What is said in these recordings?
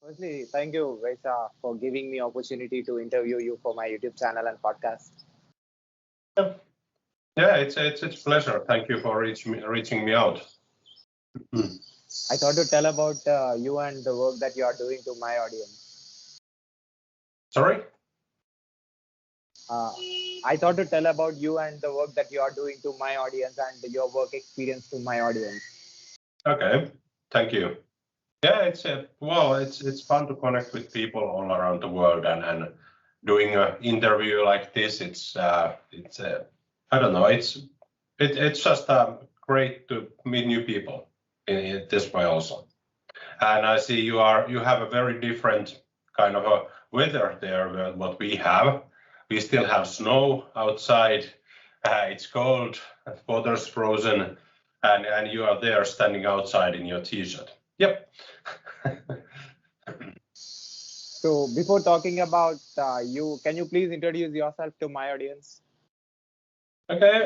Firstly, thank you, Vesa, for giving me opportunity to interview you for my YouTube channel and podcast. Yeah, yeah, it's pleasure. Thank you for reaching me out. Hmm. I thought to tell about you and the work that you are doing to my audience. Sorry? Uh, I thought to tell about you and the work that you are doing to my audience and your work experience to my audience. Okay, thank you. Yeah, it's fun to connect with people all around the world and doing an interview like this. It's I don't know. It's just great to meet new people in this way also. And I see you have a very different kind of a weather there than what we have. We still have snow outside. It's cold, water's frozen, and you are there standing outside in your t-shirt. Yep. So, before talking about you, can you please introduce yourself to my audience? Okay.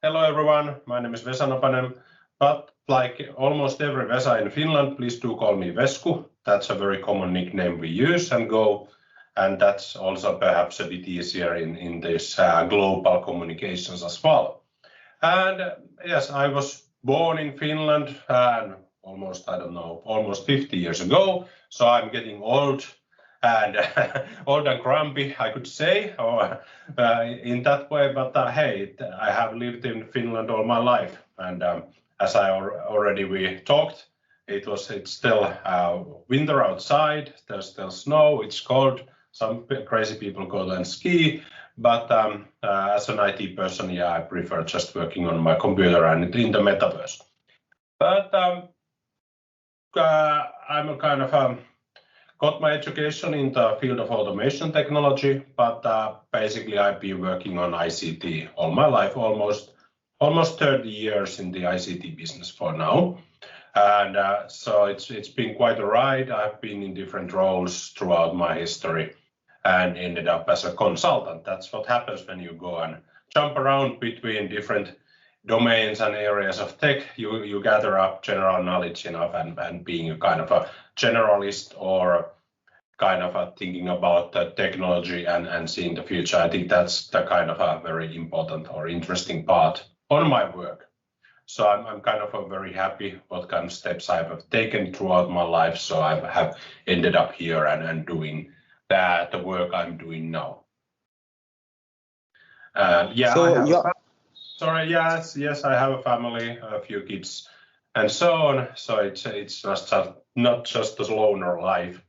Hello everyone. My name is Vesa Nopanen, but like almost every Vesa in Finland, please do call me Vesku. That's a very common nickname we use and go, and that's also perhaps a bit easier in this global communications as well. And yes, I was born in Finland and almost, I don't know, almost 50 years ago. So I'm getting old and old and grumpy, I could say, or in that way. But hey, I have lived in Finland all my life. And as I already we talked, it's still winter outside. There's still snow. It's cold. Some crazy people go and ski. But as an IT person, yeah, I prefer just working on my computer and in the metaverse. But I'm a kind of got my education in the field of automation technology, but basically I've been working on ICT all my life, almost 30 years in the ICT business for now. And so it's been quite a ride. I've been in different roles throughout my history and ended up as a consultant. That's what happens when you go and jump around between different domains and areas of tech. You gather up general knowledge enough and being a kind of a generalist or kind of thinking about the technology and seeing the future. I think that's the kind of a very important or interesting part on my work. So I'm kind of very happy what kind of steps I have taken throughout my life. So I have ended up here and doing the work I'm doing now. Yeah, So, I have sorry, yes, I have a family, a few kids, and so on. So it's not just a loner life.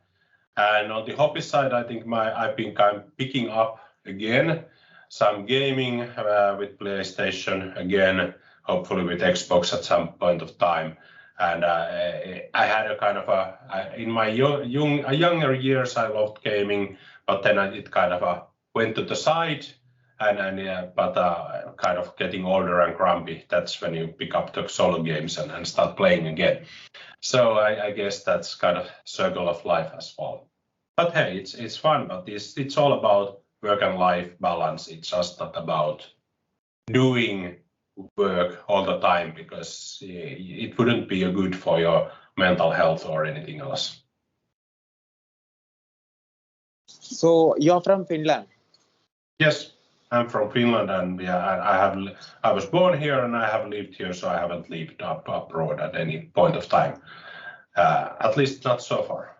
And on the hobby side, I think I've been kind of picking up again some gaming with PlayStation again, hopefully with Xbox at some point of time. And I had a kind of in my younger years, I loved gaming, but then it kind of went to the side. But kind of getting older and grumpy, that's when you pick up the solo games and start playing again. So I guess that's kind of circle of life as well. But hey, it's fun, but it's all about work and life balance. It's just not about doing work all the time because it wouldn't be good for your mental health or anything else. so you're from Finland. Yes, I'm from Finland, and yeah, I was born here and I have lived here, so I haven't lived abroad at any point of time, at least not so far.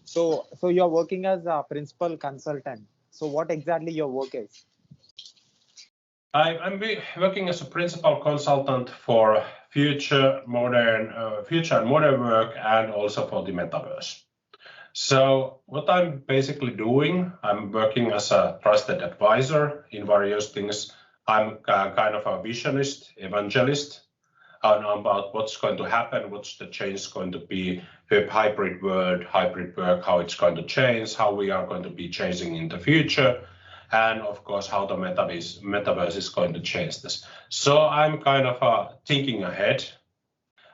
So you're working as a principal consultant. So, what exactly your work is? I'm working as a principal consultant for future and modern work, and also for the metaverse. So what I'm basically doing, I'm working as a trusted advisor in various things. I'm kind of a visionist, evangelist, about what's going to happen, what's the change going to be, the hybrid world, hybrid work, how it's going to change, how we are going to be changing in the future, and of course how the metaverse is going to change this. So I'm kind of thinking ahead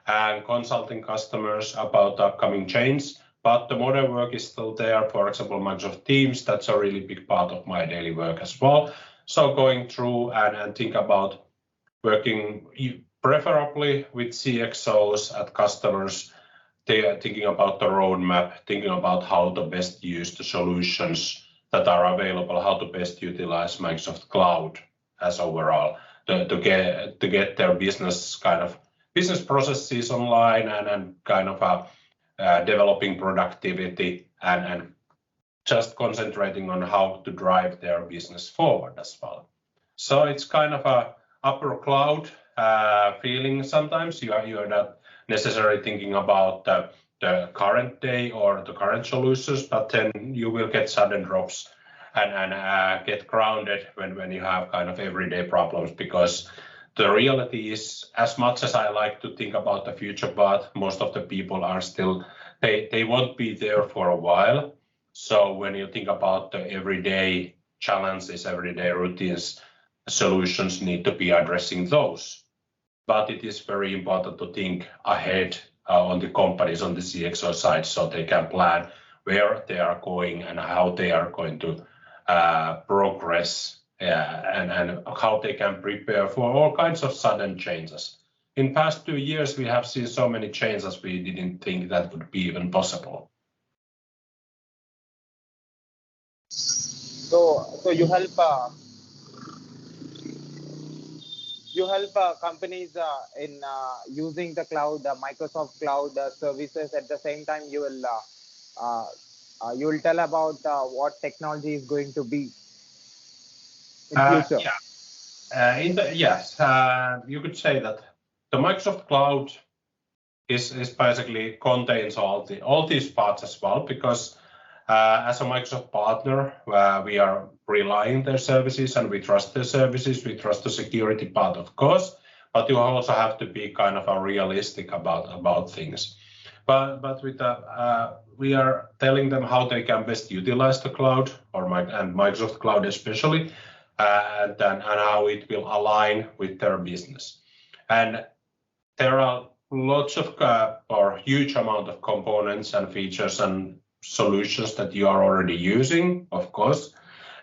and consulting customers about the upcoming change, but the modern work is still there. For example, Microsoft Teams, that's a really big part of my daily work as well. So going through and think about working preferably with CXOs at customers they are thinking about the roadmap, thinking about how to best use the solutions that are available, how to best utilize Microsoft Cloud as overall to get their business processes online and kind of developing productivity and just concentrating on how to drive their business forward as well. So it's kind of a upper cloud feeling sometimes. You are not necessarily thinking about the current day or the current solutions, but then you will get sudden drops and get grounded when you have kind of everyday problems, because the reality is, as much as I like to think about the future, but most of the people are still, they won't be there for a while. So when you think about the everyday challenges, everyday routines, solutions need to be addressing those. But it is very important to think ahead on the companies on the CXO side, so they can plan where they are going and how they are going to progress and how they can prepare for all kinds of sudden changes. In past 2 years, we have seen so many changes we didn't think that would be even possible. So you help companies in using the cloud, Microsoft Cloud services. At the same time, you will tell about what technology is going to be in future. Yes, you could say that the Microsoft Cloud is basically contains all these parts as well, because as a Microsoft partner, we are relying their services and we trust their services. We trust the security part, of course, but you also have to be kind of realistic about things. But with we are telling them how they can best utilize the cloud and Microsoft Cloud especially, and how it will align with their business. And there are lots of or huge amount of components and features and solutions that you are already using, of course,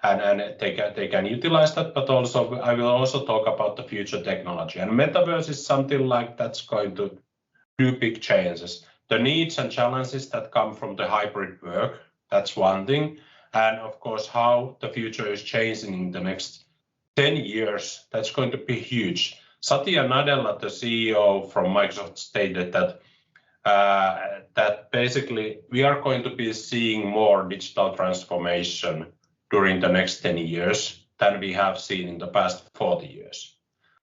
and they can utilize that. But also, I will also talk about the future technology. And Metaverse is something like that's going to do big changes. The needs and challenges that come from the hybrid work, that's one thing. And of course, how the future is changing in the next 10 years, that's going to be huge. Satya Nadella, the CEO from Microsoft, stated that that basically we are going to be seeing more digital transformation during the next 10 years than we have seen in the past 40 years.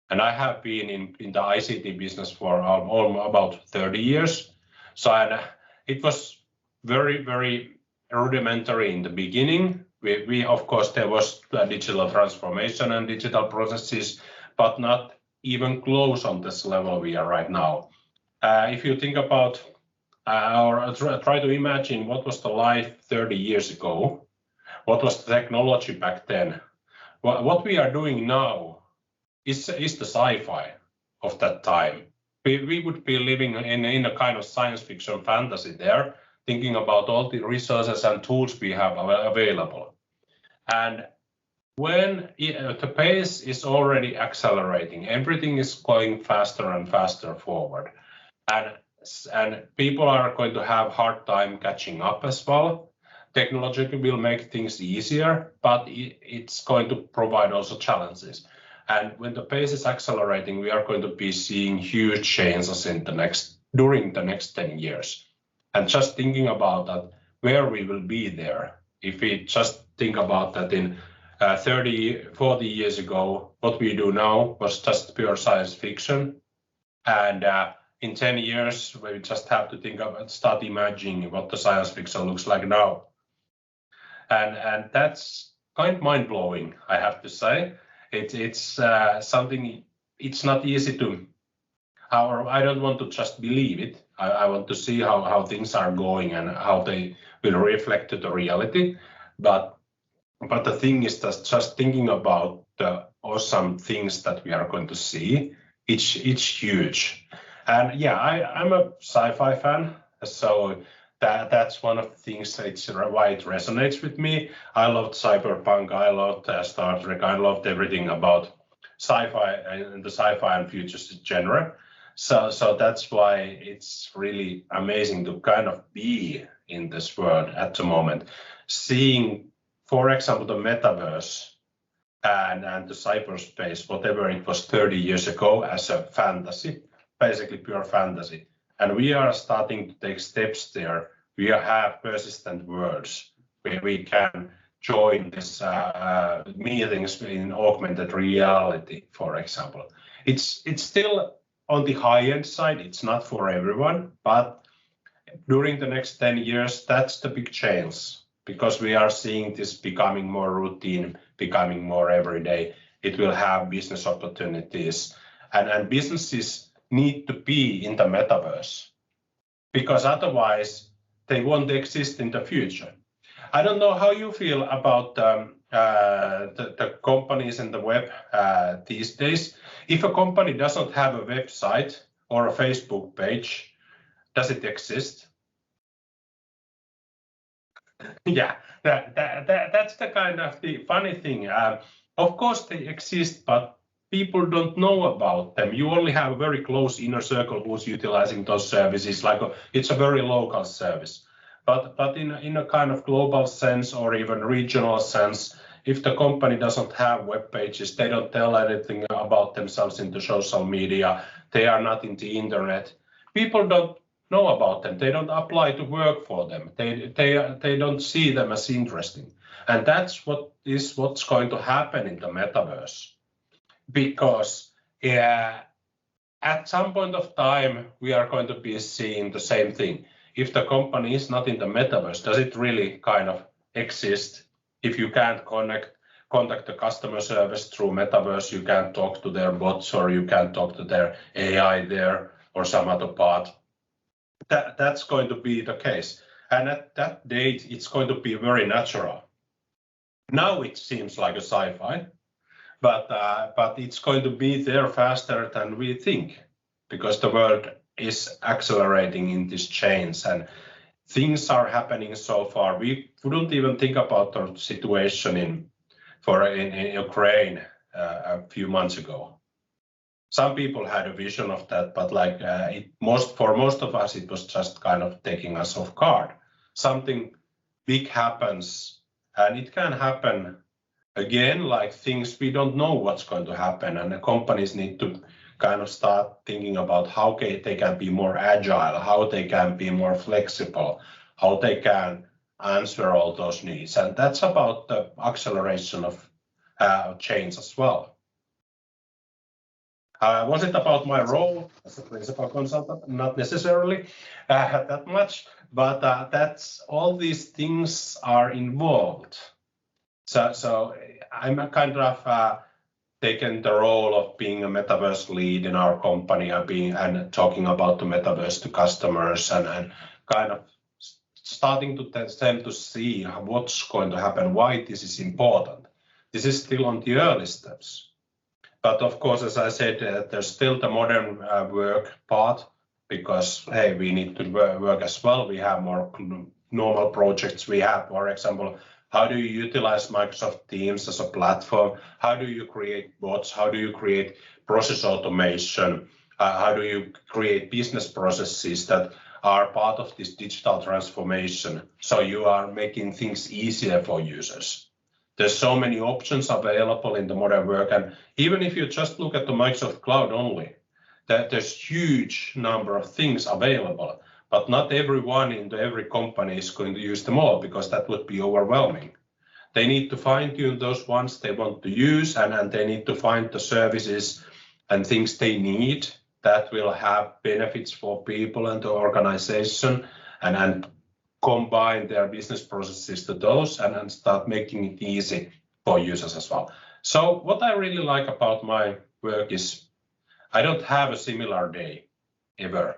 And I have been in the ICT business for about 30 years. So it was very, very rudimentary in the beginning. We of course, there was digital transformation and digital processes, but not even close on this level we are right now. If you think about or try to imagine what was the life 30 years ago, what was the technology back then, what we are doing now is the sci-fi of that time. We would be living in a kind of science fiction fantasy there, thinking about all the resources and tools we have available. And when the pace is already accelerating, everything is going faster and faster forward. And people are going to have hard time catching up as well. Technology will make things easier, but it's going to provide also challenges. And when the pace is accelerating, we are going to be seeing huge changes during the next 10 years. And just thinking about that, where we will be there, if we just think about that in 30, 40 years ago, what we do now was just pure science fiction. And in 10 years, we just have to start imagining what the science fiction looks like now. And that's kind of mind-blowing, I have to say. It's something, it's not easy to, or I don't want to just believe it. I want to see how things are going and how they will reflect to the reality. But the thing is that just thinking about the awesome things that we are going to see, it's huge. And yeah, I'm a sci-fi fan, so that's one of the things why it resonates with me. I loved cyberpunk, I loved Star Trek, I loved everything about sci-fi and the sci-fi and future genre. So that's why it's really amazing to kind of be in this world at the moment, seeing, for example, the metaverse and the cyberspace, whatever it was 30 years ago, as a fantasy, basically pure fantasy. And we are starting to take steps there. We have persistent worlds where we can join this meetings in augmented reality, for example. It's still on the high-end side. It's not for everyone, but during the next 10 years, that's the big change, because we are seeing this becoming more routine, becoming more everyday. It will have business opportunities, and businesses need to be in the metaverse, because otherwise they won't exist in the future. I don't know how you feel about the companies in the web these days. If a company doesn't have a website or a Facebook page, does it exist? Yeah, that's the kind of the funny thing. Of course they exist, but people don't know about them. You only have a very close inner circle who's utilizing those services. It's a very local service. But in a kind of global sense or even regional sense, if the company doesn't have web pages, they don't tell anything about themselves in the social media, they are not in the internet, people don't know about them. They don't apply to work for them. They don't see them as interesting. And that's what's going to happen in the metaverse. Because at some point of time, we are going to be seeing the same thing. If the company is not in the metaverse, does it really kind of exist? If you can't contact the customer service through metaverse, you can't talk to their bots, or you can't talk to their AI there or some other part. That's going to be the case. And at that date, it's going to be very natural. Now it seems like a sci-fi, but it's going to be there faster than we think, because the world is accelerating in this change and things are happening so far. We wouldn't even think about the situation in Ukraine a few months ago. Some people had a vision of that, but for most of us, it was just kind of taking us off guard. Something big happens, and it can happen again, like things we don't know what's going to happen, and the companies need to kind of start thinking about how they can be more agile, how they can be more flexible, how they can answer all those needs. And that's about the acceleration of change as well. Was it about my role as a principal consultant? Not necessarily that much, but that's all these things are involved. So I'm kind of taken the role of being a metaverse lead in our company and talking about the metaverse to customers and kind of starting to tell them to see what's going to happen, why this is important. This is still on the early steps. But of course, as I said, there's still the modern work part, because, hey, we need to work as well. We have more normal projects. We have, for example, how do you utilize Microsoft Teams as a platform? How do you create bots? How do you create process automation? How do you create business processes that are part of this digital transformation? So you are making things easier for users. There's so many options available in the modern work. And even if you just look at the Microsoft Cloud only, there's huge number of things available, but not everyone in every company is going to use them all, because that would be overwhelming. They need to fine tune those ones they want to use, and they need to find the services and things they need that will have benefits for people and the organization, and combine their business processes to those and start making it easy for users as well. So what I really like about my work is I don't have a similar day ever.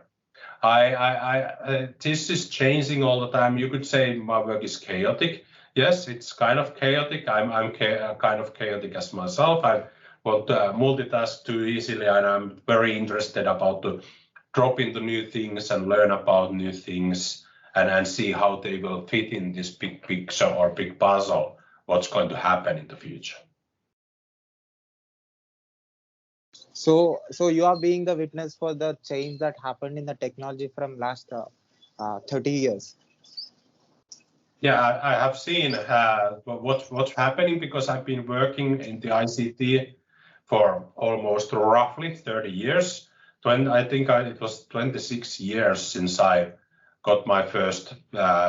This is changing all the time. You could say my work is chaotic. Yes, it's kind of chaotic. I'm kind of chaotic as myself. I want to multitask too easily, and I'm very interested about to drop into new things and learn about new things and see how they will fit in this big picture or big puzzle, what's going to happen in the future. So you are being the witness for the change that happened in the technology from last 30 years. Yeah, I have seen what's happening because I've been working in the ICT for almost roughly 30 years. I think it was 26 years since I got my first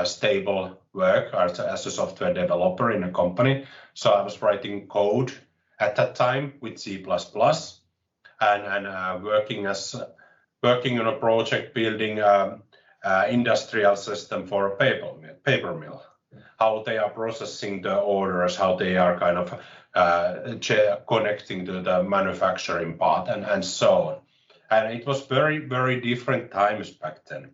stable work as a software developer in a company. So I was writing code at that time with C++ and working on a project building industrial system for a paper mill, how they are processing the orders, how they are kind of connecting to the manufacturing part and so on. And it was very, very different times back then.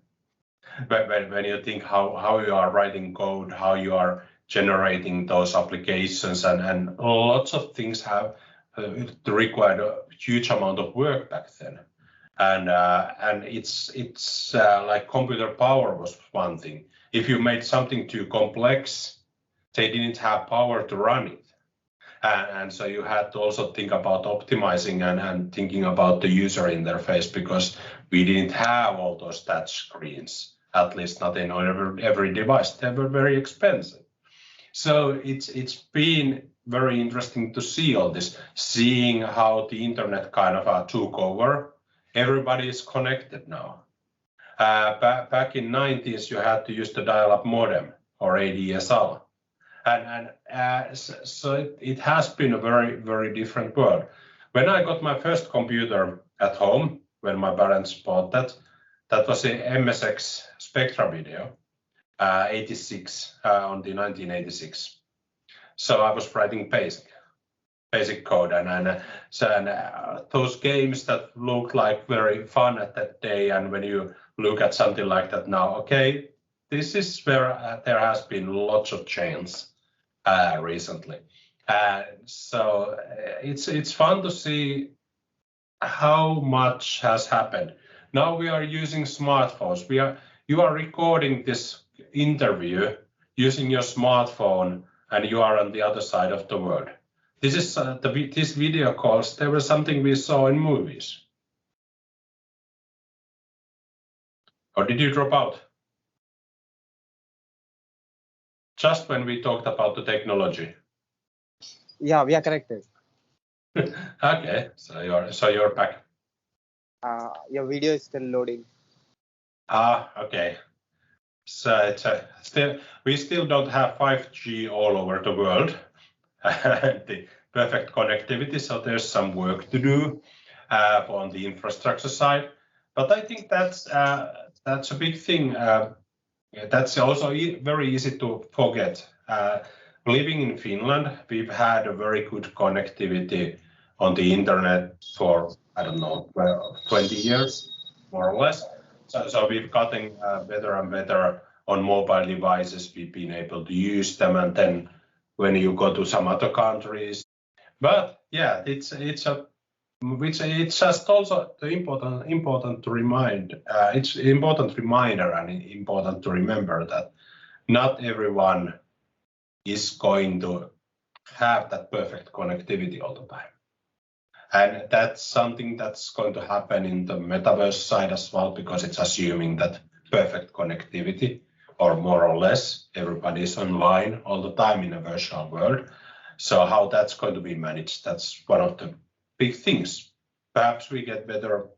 When you think how you are writing code, how you are generating those applications, and lots of things have required a huge amount of work back then. And it's like computer power was one thing. If you made something too complex, they didn't have power to run it. And so you had to also think about optimizing and thinking about the user interface, because we didn't have all those touch screens, at least not in every device. They were very expensive. So it's been very interesting to see all this, seeing how the internet kind of took over. Everybody is connected now. Back in 90s, you had to use the dial-up modem or ADSL. So it has been a very, very different world. When I got my first computer at home, when my parents bought that was a MSX Spectra video, 86 on the 1986. So I was writing basic code, and those games that looked like very fun at that day, and when you look at something like that now, okay, this is where there has been lots of change recently. So it's fun to see how much has happened. Now we are using smartphones. You are recording this interview using your smartphone, and you are on the other side of the world. This is these video calls. They were something we saw in movies. Or did you drop out? Just when we talked about the technology. Yeah, we are connected. Okay, so you're back. Your video is still loading. Okay. So we still don't have 5G all over the world, the perfect connectivity. So there's some work to do on the infrastructure side. But I think that's a big thing. That's also very easy to forget. Living in Finland, we've had a very good connectivity on the internet for, I don't know, 20 years, more or less. So we've gotten better and better on mobile devices. We've been able to use them, and then when you go to some other countries, but yeah, it's just also important to remind. It's important reminder and important to remember that not everyone is going to have that perfect connectivity all the time. And that's something that's going to happen in the metaverse side as well, because it's assuming that perfect connectivity, or more or less, everybody is online all the time in a virtual world. So how that's going to be managed, that's one of the big things. Perhaps we get better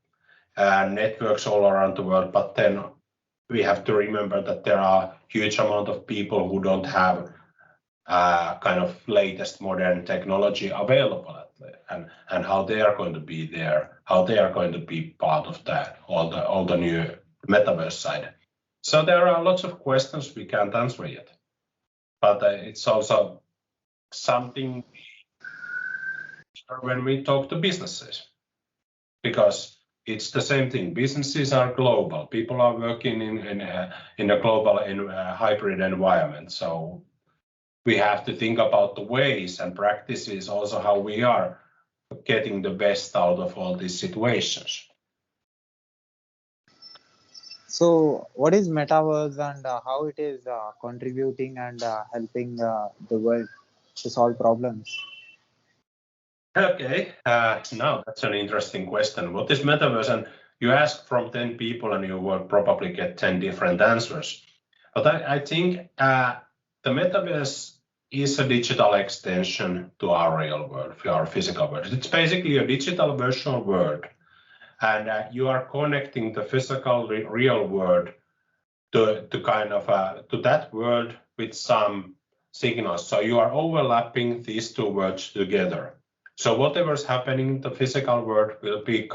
networks all around the world, but then we have to remember that there are huge amount of people who don't have kind of latest modern technology available, and how they are going to be there, how they are going to be part of that, all the new metaverse side. So there are lots of questions we can't answer yet, but it's also something when we talk to businesses, because it's the same thing. Businesses are global. People are working in a global hybrid environment. So we have to think about the ways and practices, also how we are getting the best out of all these situations. So what is Metaverse, and how it is contributing and helping the world to solve problems? Okay, now that's an interesting question. What is Metaverse? And you ask from 10 people and you will probably get 10 different answers. But I think the Metaverse is a digital extension to our real world, our physical world. It's basically a digital virtual world. And you are connecting the physical real world to that world with some signals. So you are overlapping these two worlds together. So whatever's happening in the physical world will be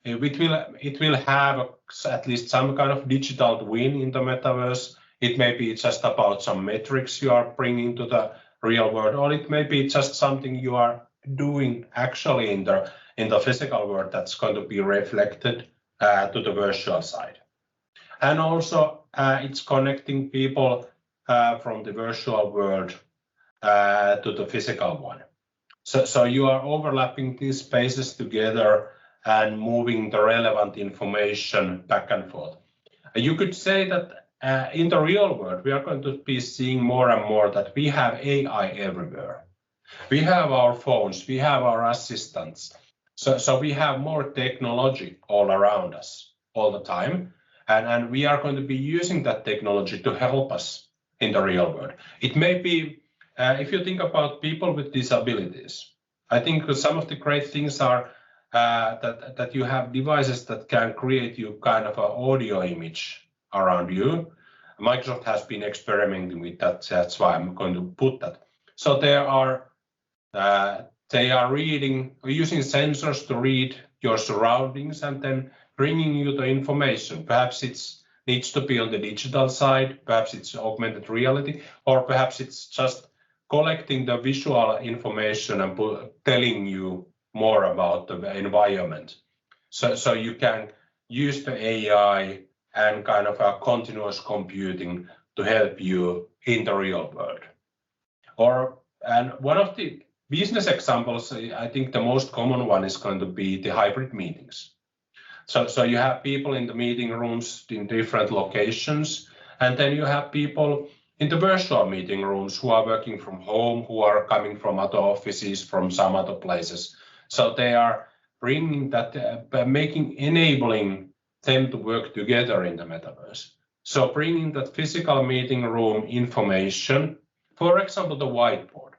it will have at least some kind of digital twin in the metaverse. It may be just about some metrics you are bringing to the real world, or it may be just something you are doing actually in the physical world that's going to be reflected to the virtual side. And also it's connecting people from the virtual world to the physical one. So you are overlapping these spaces together and moving the relevant information back and forth. You could say that in the real world, we are going to be seeing more and more that we have AI everywhere. We have our phones, we have our assistants. So we have more technology all around us all the time. And we are going to be using that technology to help us in the real world. It may be, if you think about people with disabilities, I think some of the great things are that you have devices that can create you kind of an audio image around you. Microsoft has been experimenting with that. That's why I'm going to put that. So they are using sensors to read your surroundings and then bringing you the information. Perhaps it needs to be on the digital side, perhaps it's augmented reality, or perhaps it's just collecting the visual information and telling you more about the environment. So you can use the AI and kind of a continuous computing to help you in the real world. And one of the business examples, I think the most common one is going to be the hybrid meetings. So you have people in the meeting rooms in different locations, and then you have people in the virtual meeting rooms who are working from home, who are coming from other offices, from some other places. So they are bringing that, enabling them to work together in the metaverse. So bringing that physical meeting room information, for example, the whiteboard.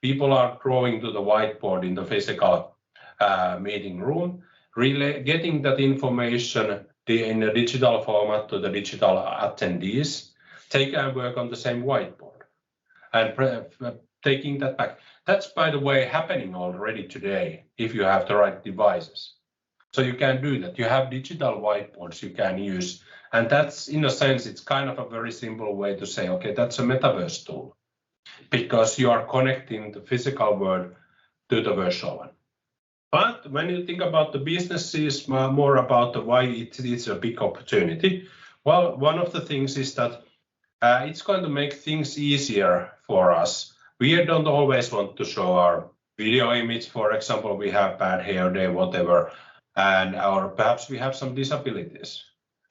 People are drawing to the whiteboard in the physical meeting room, really getting that information in a digital format to the digital attendees. They can work on the same whiteboard and taking that back. That's, by the way, happening already today if you have the right devices. So you can do that. You have digital whiteboards you can use. And that's, in a sense, it's kind of a very simple way to say, okay, that's a metaverse tool, because you are connecting the physical world to the virtual one. But when you think about the businesses, more about why it is a big opportunity, well, one of the things is that it's going to make things easier for us. We don't always want to show our video image. For example, we have bad hair day, whatever, or perhaps we have some disabilities,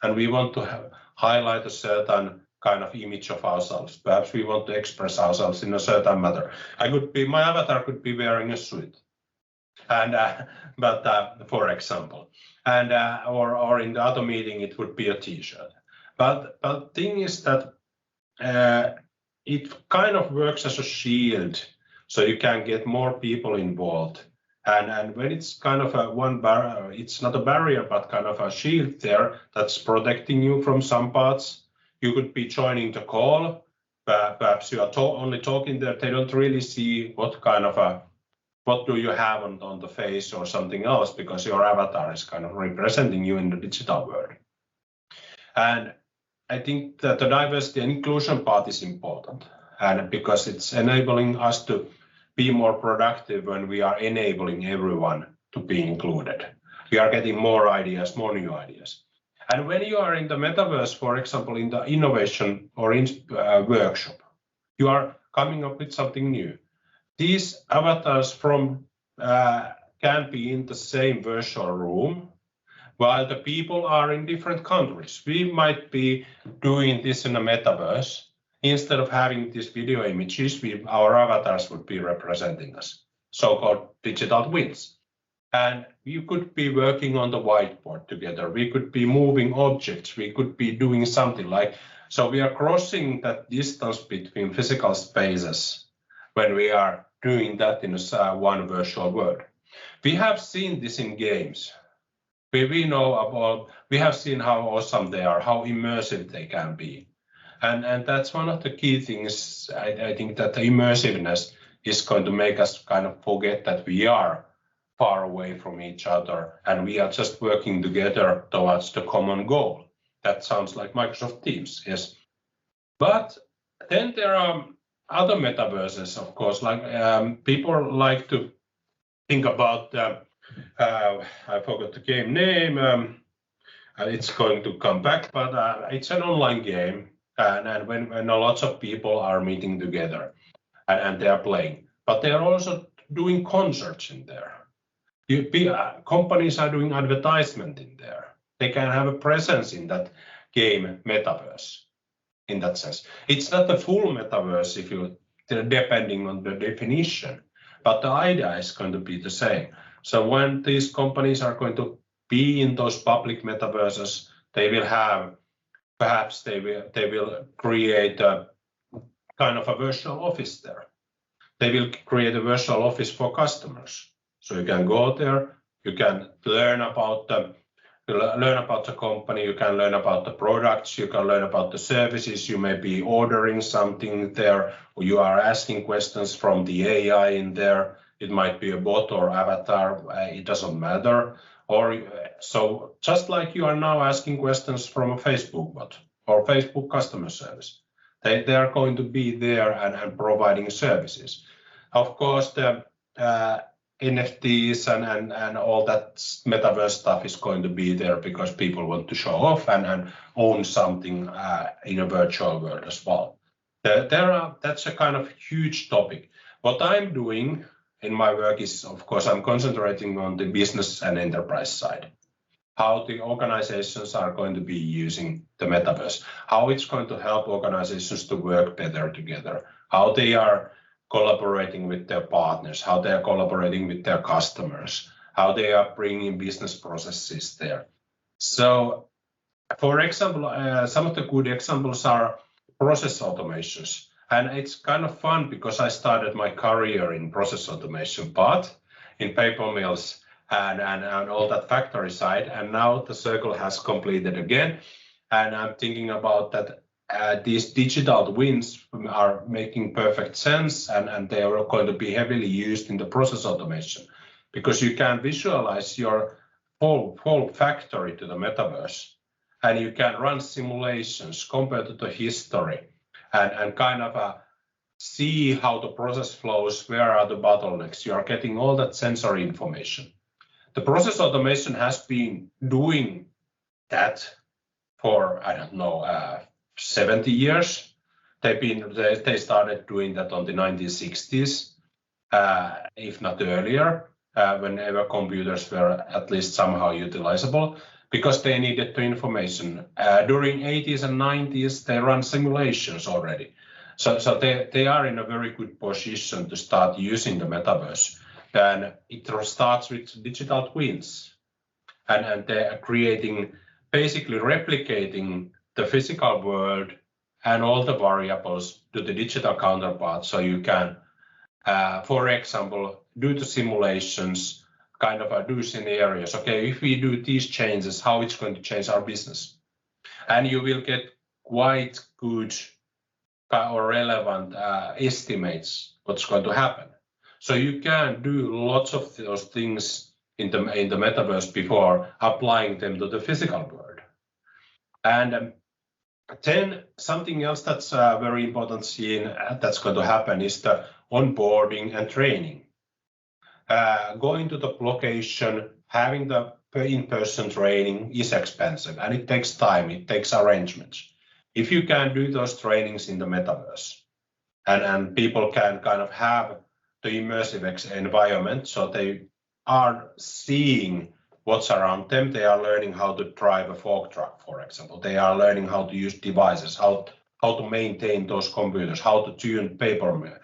and we want to highlight a certain kind of image of ourselves. Perhaps we want to express ourselves in a certain manner. My avatar could be wearing a suit, for example, and or in the other meeting it would be a T-shirt. But the thing is that it kind of works as a shield, so you can get more people involved. And when it's kind of one barrier, it's not a barrier, but kind of a shield there that's protecting you from some parts. You could be joining the call, perhaps you are only talking there. They don't really see what do you have on the face or something else, because your avatar is kind of representing you in the digital world. And I think that the diversity and inclusion part is important, and because it's enabling us to be more productive when we are enabling everyone to be included. We are getting more ideas, more new ideas. And when you are in the metaverse, for example, in the innovation or in workshop, you are coming up with something new. These avatars can be in the same virtual room, while the people are in different countries. We might be doing this in a metaverse. Instead of having these video images, our avatars would be representing us. so-called digital twins. And you could be working on the whiteboard together. We could be moving objects. We could be doing something like, so we are crossing that distance between physical spaces when we are doing that in one virtual world. We have seen this in games. We have seen how awesome they are, how immersive they can be. And that's one of the key things. I think that the immersiveness is going to make us kind of forget that we are far away from each other and we are just working together towards the common goal. That sounds like Microsoft Teams, yes. But then there are other metaverses, of course, like people like to think about, I forgot the game name, it's going to come back, but it's an online game. And when lots of people are meeting together and they are playing, but they are also doing concerts in there. Companies are doing advertisement in there. They can have a presence in that game metaverse. In that sense, it's not the full metaverse if you depending on the definition, but the idea is going to be the same. So when these companies are going to be in those public metaverses, they will have perhaps they will create a kind of a virtual office there. They will create a virtual office for customers. So you can go there, you can learn about the company, you can learn about the products, you can learn about the services, you may be ordering something there, or you are asking questions from the AI in there. It might be a bot or avatar, it doesn't matter. Or so just like you are now asking questions from a Facebook bot or Facebook customer service, they are going to be there and providing services. Of course, the NFTs and all that metaverse stuff is going to be there because people want to show off and own something in a virtual world as well. That's a kind of huge topic. What I'm doing in my work is, of course, I'm concentrating on the business and enterprise side, how the organizations are going to be using the metaverse, how it's going to help organizations to work better together, how they are collaborating with their partners, how they are collaborating with their customers, how they are bringing business processes there. So, for example, some of the good examples are process automations. And it's kind of fun because I started my career in process automation, but in paper mills and all that factory side. And now the circle has completed again. And I'm thinking about that these digital twins are making perfect sense and they are going to be heavily used in the process automation because you can visualize your whole factory to the metaverse and you can run simulations compared to the history and kind of see how the process flows, where are the bottlenecks. You are getting all that sensory information. The process automation has been doing that for, I don't know, 70 years. They started doing that on the 1960s, if not earlier, whenever computers were at least somehow utilizable, because they needed the information. During 80s and 90s, they ran simulations already. So they are in a very good position to start using the metaverse. And it starts with digital twins. And they are basically replicating the physical world and all the variables to the digital counterpart. So you can, for example, do the simulations, kind of do scenarios. Okay, if we do these changes, how it's going to change our business. And you will get quite good or relevant estimates what's going to happen. So you can do lots of those things in the metaverse before applying them to the physical world. And then something else that's very important seeing that's going to happen is the onboarding and training. Going to the location, having the in-person training is expensive and it takes time, it takes arrangements. If you can do those trainings in the metaverse and people can kind of have the immersive environment, so they are seeing what's around them, they are learning how to drive a fork truck, for example. They are learning how to use devices, how to maintain those computers, how to tune paper mill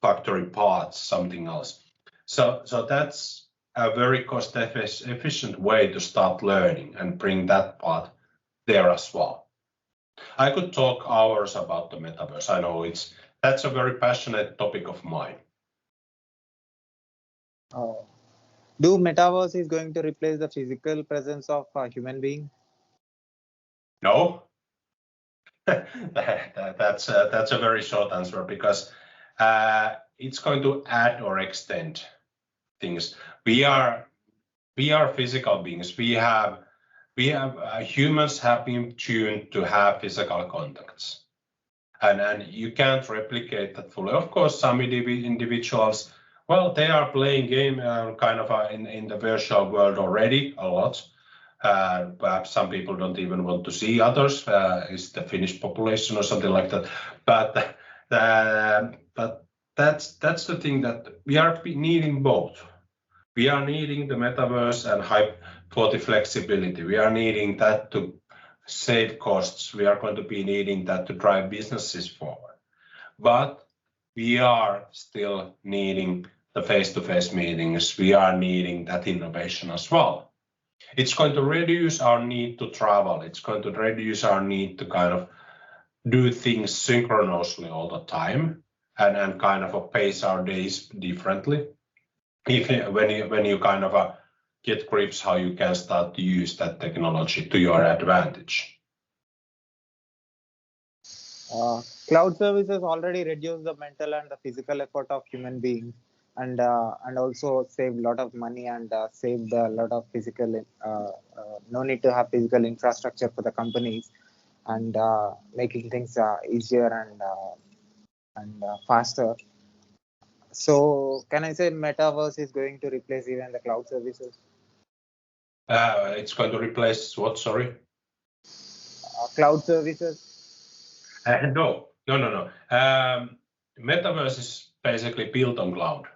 factory parts, something else. So that's a very cost efficient way to start learning and bring that part there as well. I could talk hours about the metaverse. I know that's a very passionate topic of mine. Do metaverse is going to replace the physical presence of a human being? No. That's a very short answer, because it's going to add or extend things. We are physical beings. Humans have been tuned to have physical contacts, and you can't replicate that fully. Of course, some individuals, well, they are playing game in the virtual world already a lot. Perhaps some people don't even want to see others. It's the Finnish population or something like that. But that's the thing, that we are needing both. We are needing the metaverse and hype for the flexibility. We are needing that to save costs. We are going to be needing that to drive businesses forward. But we are still needing the face-to-face meetings. We are needing that innovation as well. It's going to reduce our need to travel. It's going to reduce our need to kind of do things synchronously all the time and kind of pace our days differently. When you kind of get grips how you can start to use that technology to your advantage. Cloud services already reduce the mental and the physical effort of human beings, and also save a lot of money, and saved a lot of physical. No need to have physical infrastructure for the companies, and making things easier and faster. So, can I say metaverse is going to replace even the cloud services? It's going to replace what? Sorry. Cloud services. No. Metaverse is basically built on cloud.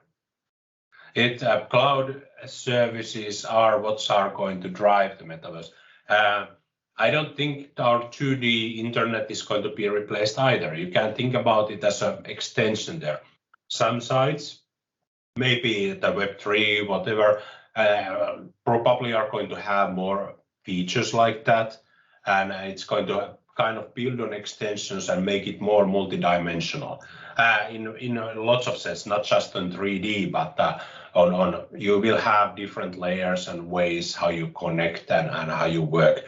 Cloud services are what are going to drive the metaverse. I don't think our 2D internet is going to be replaced either. You can think about it as an extension there. Some sites, maybe the Web3, whatever, probably are going to have more features like that, and it's going to kind of build on extensions and make it more multidimensional in lots of sense, not just in 3D, but on you will have different layers and ways how you connect and how you work.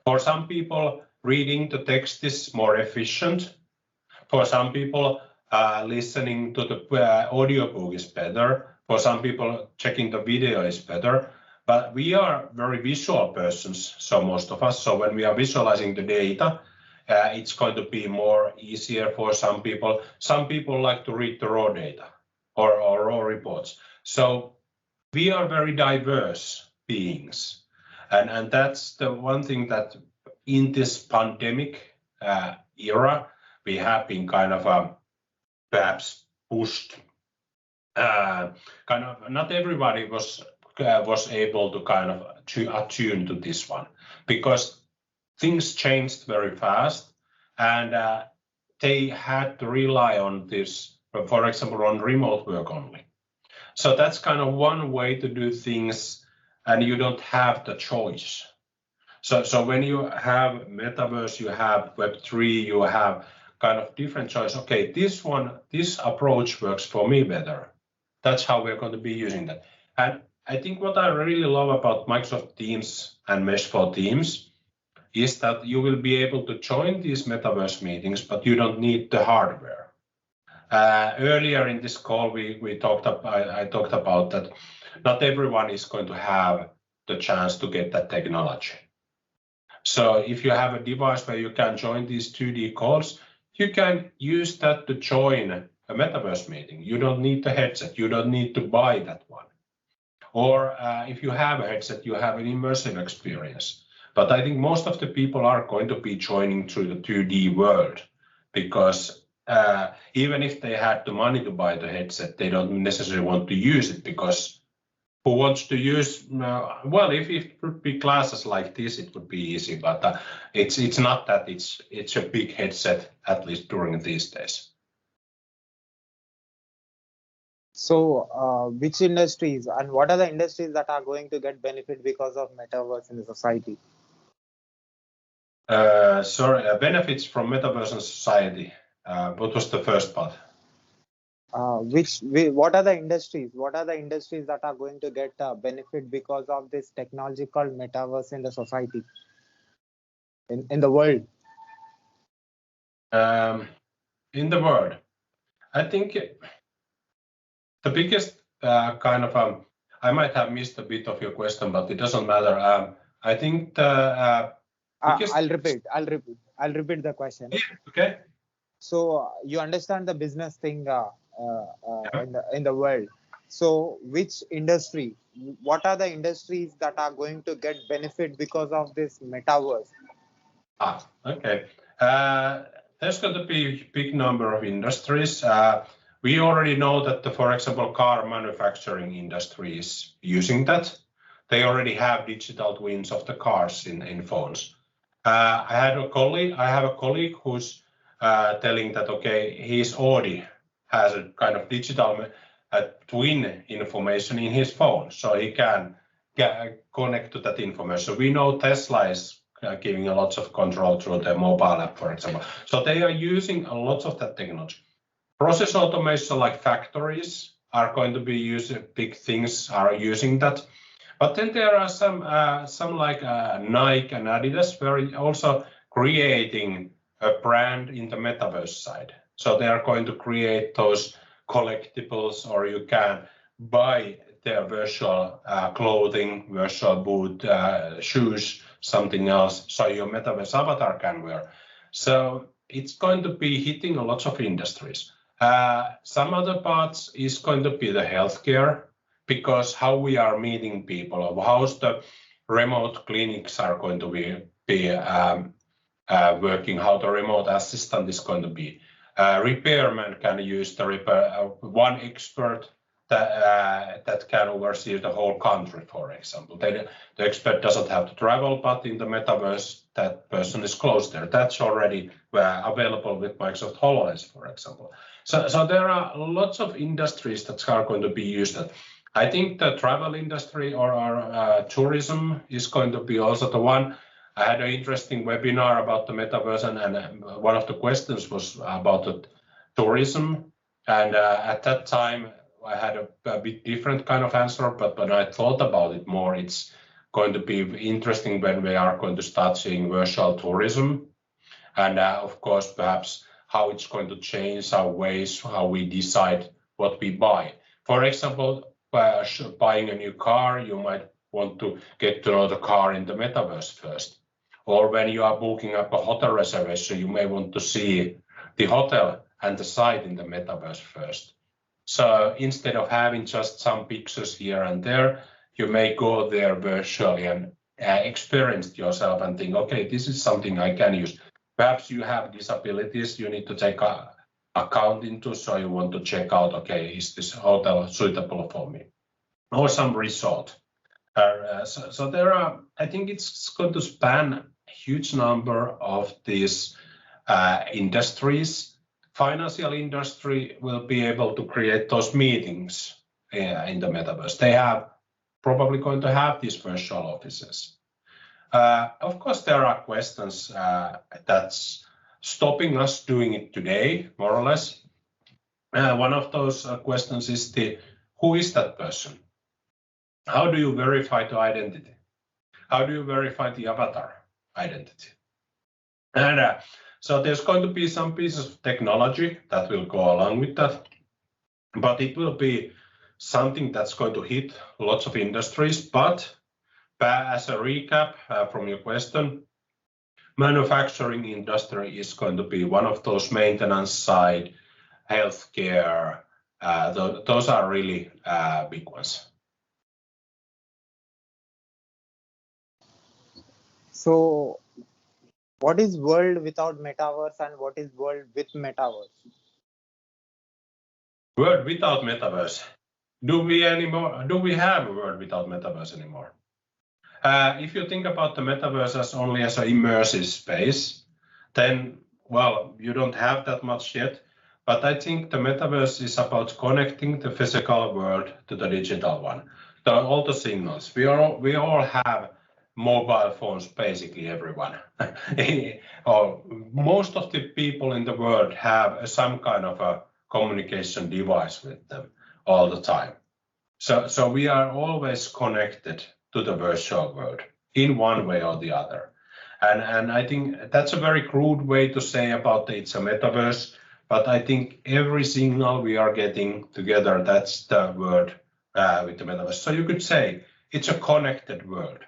For some people, reading the text is more efficient. For some people, listening to the audiobook is better. For some people, checking the video is better. But we are very visual persons, so most of us. So when we are visualizing the data, it's going to be more easier for some people. Some people like to read the raw data or raw reports. So we are very diverse beings. And that's the one thing that in this pandemic era, we have been kind of perhaps pushed. Not everybody was able to kind of attune to this one, because things changed very fast, and they had to rely on this, for example, on remote work only. So that's kind of one way to do things, and you don't have the choice. So when you have metaverse, you have Web3, you have kind of different choice. Okay, this approach works for me better. That's how we're going to be using that. And I think what I really love about Microsoft Teams and Mesh for Teams is that you will be able to join these metaverse meetings, but you don't need the hardware. Earlier in this call, I talked about that not everyone is going to have the chance to get that technology. So if you have a device where you can join these 2D calls, you can use that to join a metaverse meeting. You don't need the headset. You don't need to buy that one. Or if you have a headset, you have an immersive experience. But I think most of the people are going to be joining through the 2D world, because even if they had the money to buy the headset, they don't necessarily want to use it, because who wants to use, well, if it would be classes like this, it would be easy, but it's not that it's a big headset, at least during these days. So, which industries and what are the industries that are going to get benefit because of metaverse in the society? Benefits from metaverse and society. What was the first part? What are the industries? What are the industries that are going to get benefit because of this technology called metaverse in the society, in the world? In the world, I think the biggest kind of I might have missed a bit of your question, but it doesn't matter. I think the biggest. I'll repeat the question. Yeah, okay. So you understand the business thing Yeah. in the world. So which industry? What are the industries that are going to get benefit because of this metaverse? Okay. There's going to be a big number of industries. We already know that, for example, car manufacturing industry is using that. They already have digital twins of the cars in phones. I have a colleague who's telling that, okay, his Audi has a kind of digital twin information in his phone, so he can connect to that information. We know Tesla is giving a lot of control through their mobile app, for example. So they are using a lot of that technology. Process automation, like factories, are going to be using big things, are using that. But then there are some like Nike and Adidas, where also creating a brand in the metaverse side. So they are going to create those collectibles, or you can buy their virtual clothing, virtual boot, shoes, something else, so your metaverse avatar can wear. So it's going to be hitting a lot of industries. Some other parts is going to be the healthcare, because how we are meeting people, or how's the remote clinics are going to be working, how the remote assistant is going to be. Repairman can use the repair, one expert that can oversee the whole country, for example. The expert doesn't have to travel, but in the metaverse, that person is close there. That's already available with Microsoft HoloLens, for example. So there are lots of industries that are going to be used. I think the travel industry or tourism is going to be also the one. I had an interesting webinar about the metaverse, and one of the questions was about the tourism. And at that time, I had a bit different kind of answer, but when I thought about it more, it's going to be interesting when we are going to start seeing virtual tourism. And of course, perhaps how it's going to change our ways, how we decide what we buy. For example, buying a new car, you might want to get to know the car in the metaverse first. Or when you are booking up a hotel reservation, you may want to see the hotel and the site in the metaverse first. So instead of having just some pictures here and there, you may go there virtually and experience it yourself and think, okay, this is something I can use. Perhaps you have disabilities you need to take account into, so you want to check out, okay, is this hotel suitable for me? Or some resort. So there are, I think it's going to span a huge number of these industries. Financial industry will be able to create those meetings in the metaverse. They are probably going to have these virtual offices. Of course, there are questions that's stopping us doing it today, more or less. One of those questions is who is that person? How do you verify the identity? How do you verify the avatar identity? And so there's going to be some pieces of technology that will go along with that, but it will be something that's going to hit lots of industries. But as a recap from your question, manufacturing industry is going to be one of those, maintenance side, healthcare, those are really big ones. So what is world without metaverse and what is world with metaverse? World without metaverse. Do we have a world without metaverse anymore? If you think about the metaverse as only as an immersive space, then, well, you don't have that much yet. But I think the metaverse is about connecting the physical world to the digital one. All the signals. We all have mobile phones, basically everyone. Or most of the people in the world have some kind of a communication device with them all the time. So we are always connected to the virtual world in one way or the other. And I think that's a very crude way to say about it's a metaverse, but I think every signal we are getting together, that's the word with the metaverse. So you could say it's a connected world.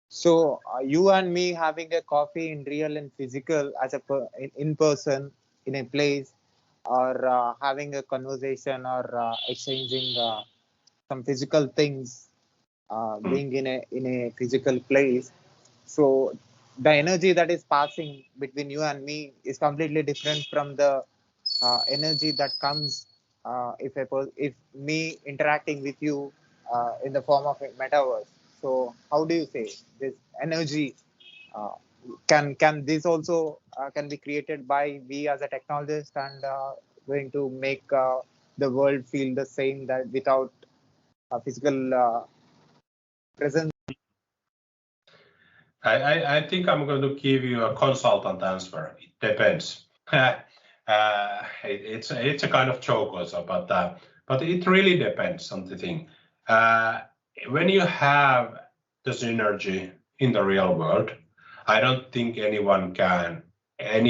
So you and me having a coffee in real and physical as in person in a place, or having a conversation, or exchanging some physical things, being in a physical place. So the energy that is passing between you and me is completely different from the energy that comes if me interacting with you in the form of a metaverse. So how do you say this energy uh, can this also can be created by we as a technologist, and going to make the world feel the same, that without physical presence? I think I'm going to give you a consultant answer. It depends. It's a kind of joke also, but it really depends on the thing. When you have the synergy in the real world, I don't think any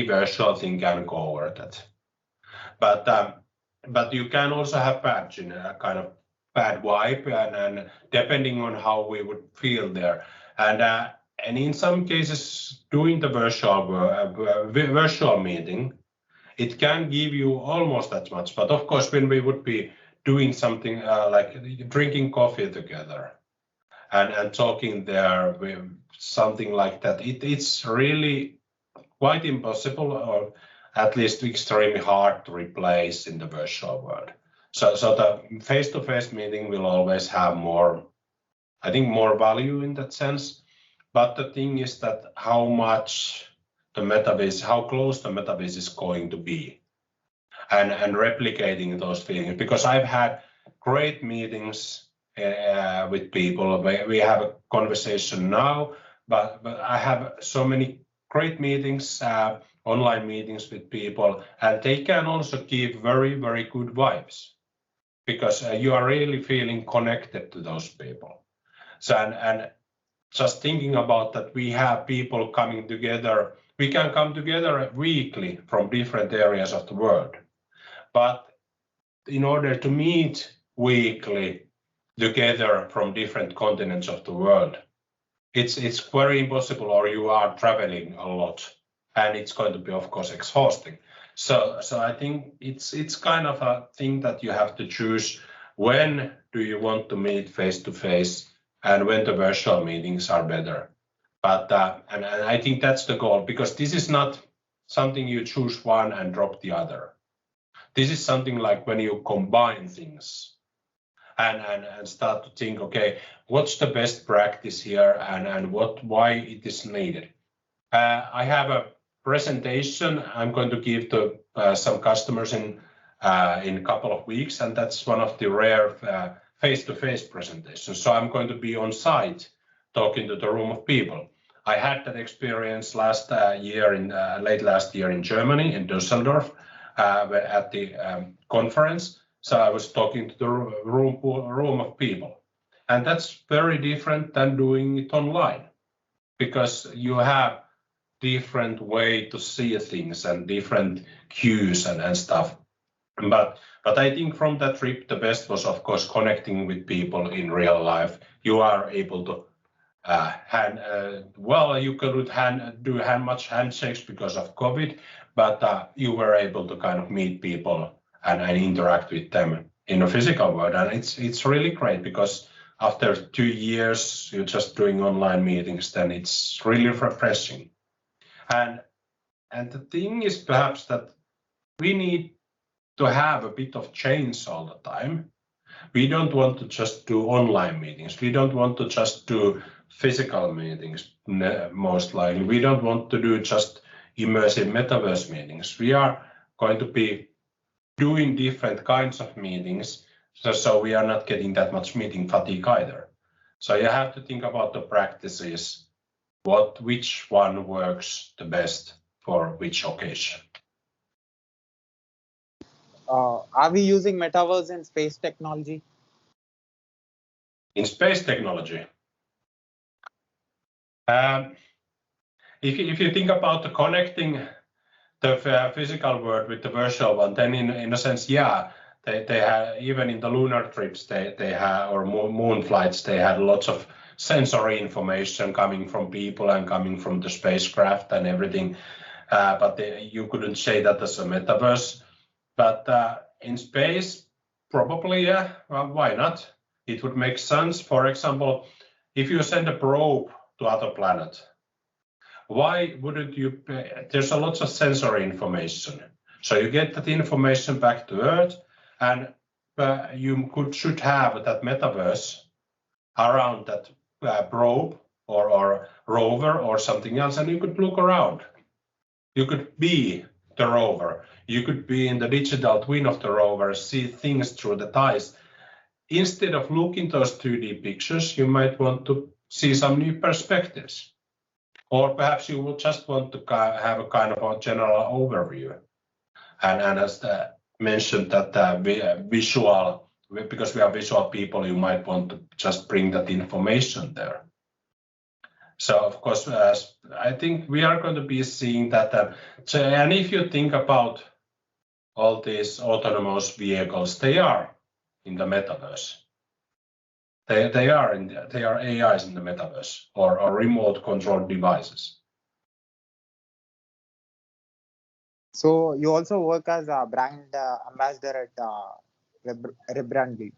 virtual thing can go over that. But you can also have kind of bad vibe, and depending on how we would feel there, and in some cases, doing the virtual meeting, it can give you almost that much. But of course, when we would be doing something like drinking coffee together and talking there, something like that, it's really quite impossible, or at least extremely hard to replace in the virtual world. So the face-to-face meeting will always have more value in that sense. But the thing is that how close the metaverse is going to be, and replicating those feelings. Because I've had great meetings with people. We have a conversation now, but I have so many great meetings, online meetings with people, and they can also give very, very good vibes, because you are really feeling connected to those people. So and just thinking about that, we have people coming together. We can come together weekly from different areas of the world, but in order to meet weekly together from different continents of the world, it's very impossible, or you are traveling a lot, and it's going to be, of course, exhausting. So I think it's kind of a thing that you have to choose. When do you want to meet face to face, and when the virtual meetings are better? But and I think that's the goal, because this is not something you choose one and drop the other. This is something like when you combine things and start to think, okay, what's the best practice here, and why it is needed. I have a presentation I'm going to give to some customers in a couple of weeks, and that's one of the rare face-to-face presentations. So I'm going to be on site talking to the room of people. I had that experience late last year in Germany, in Düsseldorf, at the conference. So I was talking to the room of people, and that's very different than doing it online, because you have different way to see things and different cues and stuff. But I think from that trip, the best was, of course, connecting with people in real life. You are able to you couldn't do much handshakes because of COVID, but you were able to kind of meet people and interact with them in a physical world. And it's really great, because after 2 years you're just doing online meetings, then it's really refreshing. And the thing is perhaps that we need to have a bit of change all the time. We don't want to just do online meetings. We don't want to just do physical meetings, most likely. We don't want to do just immersive metaverse meetings. We are going to be doing different kinds of meetings, so we are not getting that much meeting fatigue either. So you have to think about the practices, which one works the best for which occasion. Are we using Metaverse in space technology? In space technology, if you think about the connecting the physical world with the virtual one, then in a sense, yeah, they have, even in the lunar trips they have, or moon flights, they had lots of sensory information coming from people and coming from the spacecraft and everything, but you couldn't say that as a metaverse. But in space, probably, yeah, well, why not? It would make sense. For example, if you send a probe to other planet, why wouldn't you? There's a lot of sensory information, so you get that information back to Earth, and you should have that metaverse around that probe or rover or something else, and you could look around. You could be the rover. You could be in the digital twin of the rover, see things through the eyes. Instead of looking those 2D pictures, you might want to see some new perspectives. Or perhaps you will just want to have a kind of a general overview. And as mentioned, that visual, because we are visual people, you might want to just bring that information there. So of course, I think we are going to be seeing that. And if you think about all these autonomous vehicles, they are in the metaverse. They are AIs in the metaverse, or remote controlled devices. So you also work as a brand ambassador at Rebrandly.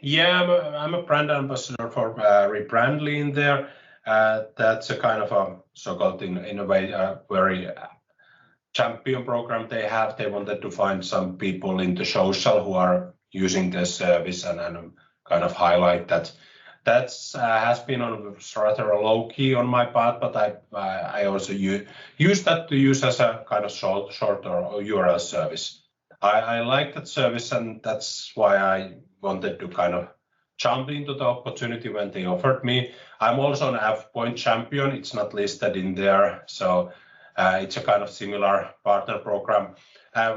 Yeah, I'm a brand ambassador for Rebrandly in there. That's a kind of a so-called, in a way, very champion program they have. They wanted to find some people in the social who are using the service and kind of highlight that. That has been on rather low key on my part, but I also use that to use as a kind of shorter URL service. I like that service, and that's why I wanted to kind of jump into the opportunity when they offered me. I'm also an F-Point champion. It's not listed in there, so it's a kind of similar partner program.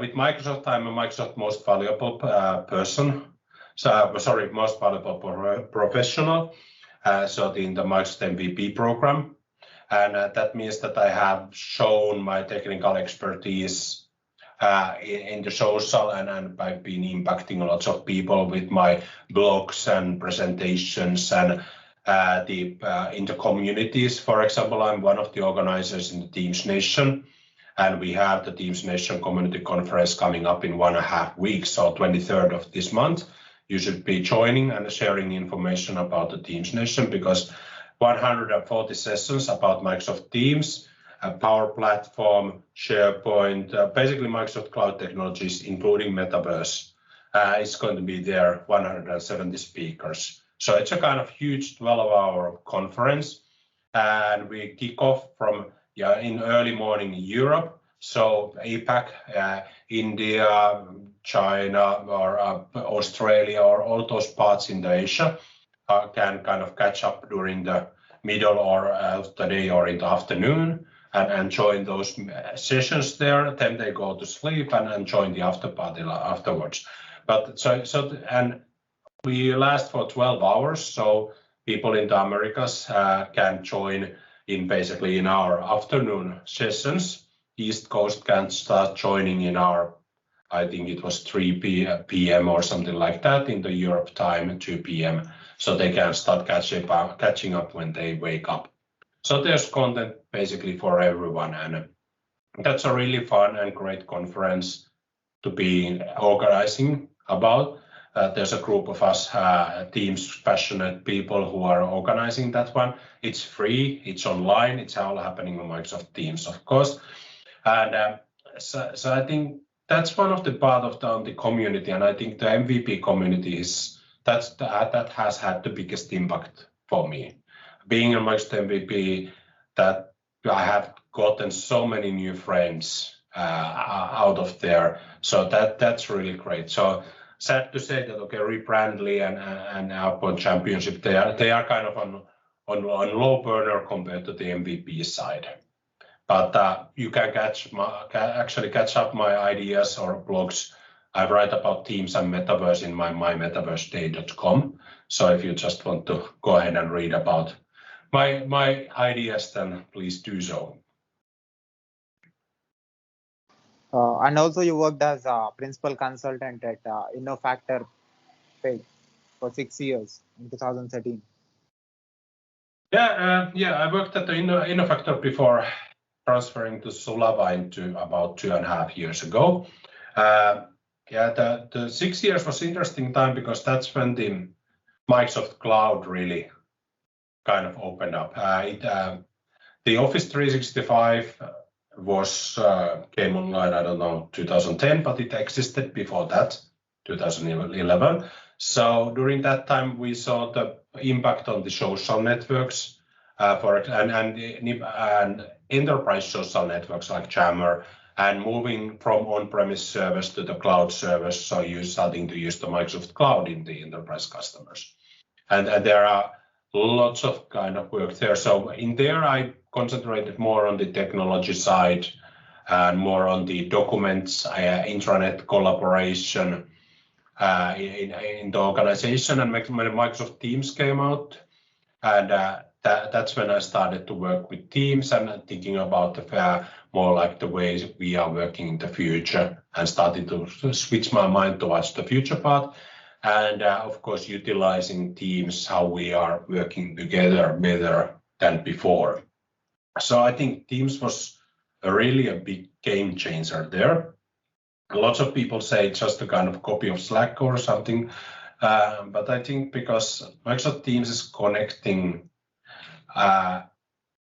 With Microsoft, I'm a Microsoft Most Valuable person. So, sorry, Most Valuable Professional. So in the Microsoft MVP program. And that means that I have shown my technical expertise in the social, and I've been impacting lots of people with my blogs and presentations and in the communities. For example, I'm one of the organizers in the Teams Nation, and we have the Teams Nation Community Conference coming up in 1.5 weeks, so 23rd of this month. You should be joining and sharing information about the Teams Nation, because 140 sessions about Microsoft Teams, Power Platform, SharePoint, basically Microsoft Cloud Technologies, including Metaverse. It's going to be there, 170 speakers. So it's a kind of huge 12-hour conference, and we kick off from in early morning in Europe. So APAC, India, China, or Australia, or all those parts in the Asia can kind of catch up during the middle or of the day or in the afternoon and join those sessions there. Then they go to sleep and join the after party afterwards. But so and we last for 12 hours, so people in the Americas can join in basically in our afternoon sessions. East Coast can start joining in our, I think it was 3 p.m. or something like that in the Europe time, 2 p.m. So they can start catching up when they wake up. So there's content basically for everyone, and that's a really fun and great conference to be organizing about. There's a group of us, Teams passionate people who are organizing that one. It's free, it's online, it's all happening on Microsoft Teams, of course. And so I think that's one of the part of the community, and I think the MVP community that has had the biggest impact for me. Being a Microsoft MVP, that I have gotten so many new friends out of there. So that's really great. So sad to say that Rebrandly and Outbound Championship, they are kind of on low burner compared to the MVP side. But you can actually catch up my ideas or blogs. I write about Teams and Metaverse in my mymetaverseday.com. So if you just want to go ahead and read about my ideas, then please do so. And also you worked as a principal consultant at InnoFactor for 6 years in 2013. Yeah, I worked at the InnoFactor before transferring to Sulava into about 2.5 years ago. The 6 years was interesting time because that's when the Microsoft Cloud really kind of opened up. The Office 365 came online, I don't know, 2010, but it existed before that, 2011. So during that time, we saw the impact on the social networks and enterprise social networks like Jammer, and moving from on-premise servers to the cloud servers. So you're starting to use the Microsoft Cloud in the enterprise customers. And there are lots of kind of work there. So in there, I concentrated more on the technology side and more on the documents, intranet collaboration in the organization. And when Microsoft Teams came out, and that's when I started to work with Teams and thinking about more like the ways we are working in the future, and started to switch my mind towards the future part. And of course, utilizing Teams, how we are working together better than before. So I think Teams was really a big game changer there. Lots of people say it's just a kind of copy of Slack or something. But I think because Microsoft Teams is connecting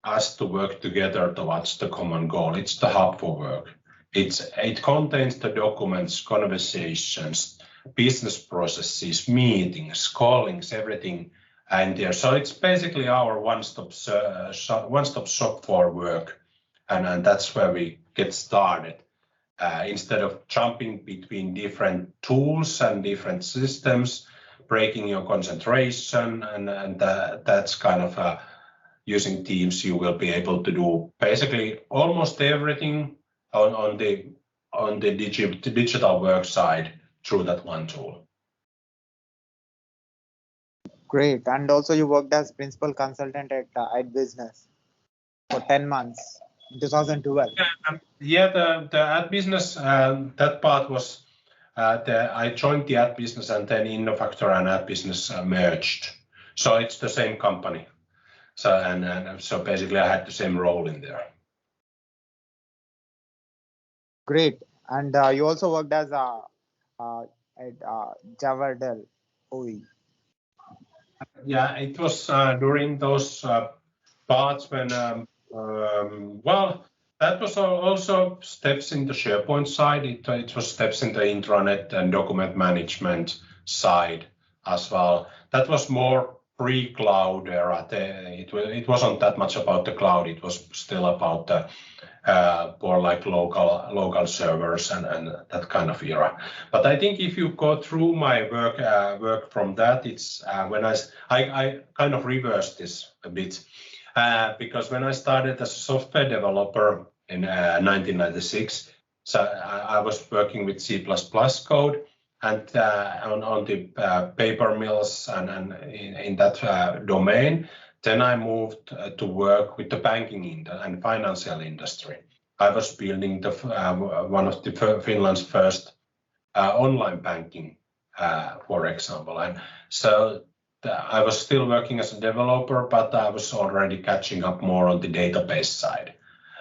us to work together towards the common goal. It's the hub for work. It contains the documents, conversations, business processes, meetings, callings, everything in there. So it's basically our one-stop shop for work, and that's where we get started. Instead of jumping between different tools and different systems, breaking your concentration, and that's kind of using Teams, you will be able to do basically almost everything on the digital work side through that one tool. Great. And also you worked as principal consultant at AdBusiness for 10 months in 2012. Yeah, the AdBusiness, that part was, I joined the AdBusiness, and then InnoFactor and AdBusiness merged. So it's the same company. So basically I had the same role in there. Great. And you also worked as at Javardel OE. Yeah, it was during those parts when, that was also steps in the SharePoint side. It was steps in the intranet and document management side as well. That was more pre-cloud era. It wasn't that much about the cloud. It was still about the more like local servers and that kind of era. But I think if you go through my work from that, it's when I kind of reversed this a bit, because when I started as a software developer in 1996, so I was working with C++ code and on the paper mills and in that domain. Then I moved to work with the banking and financial industry. I was building one of the Finland's first online banking, for example. And so I was still working as a developer, but I was already catching up more on the database side.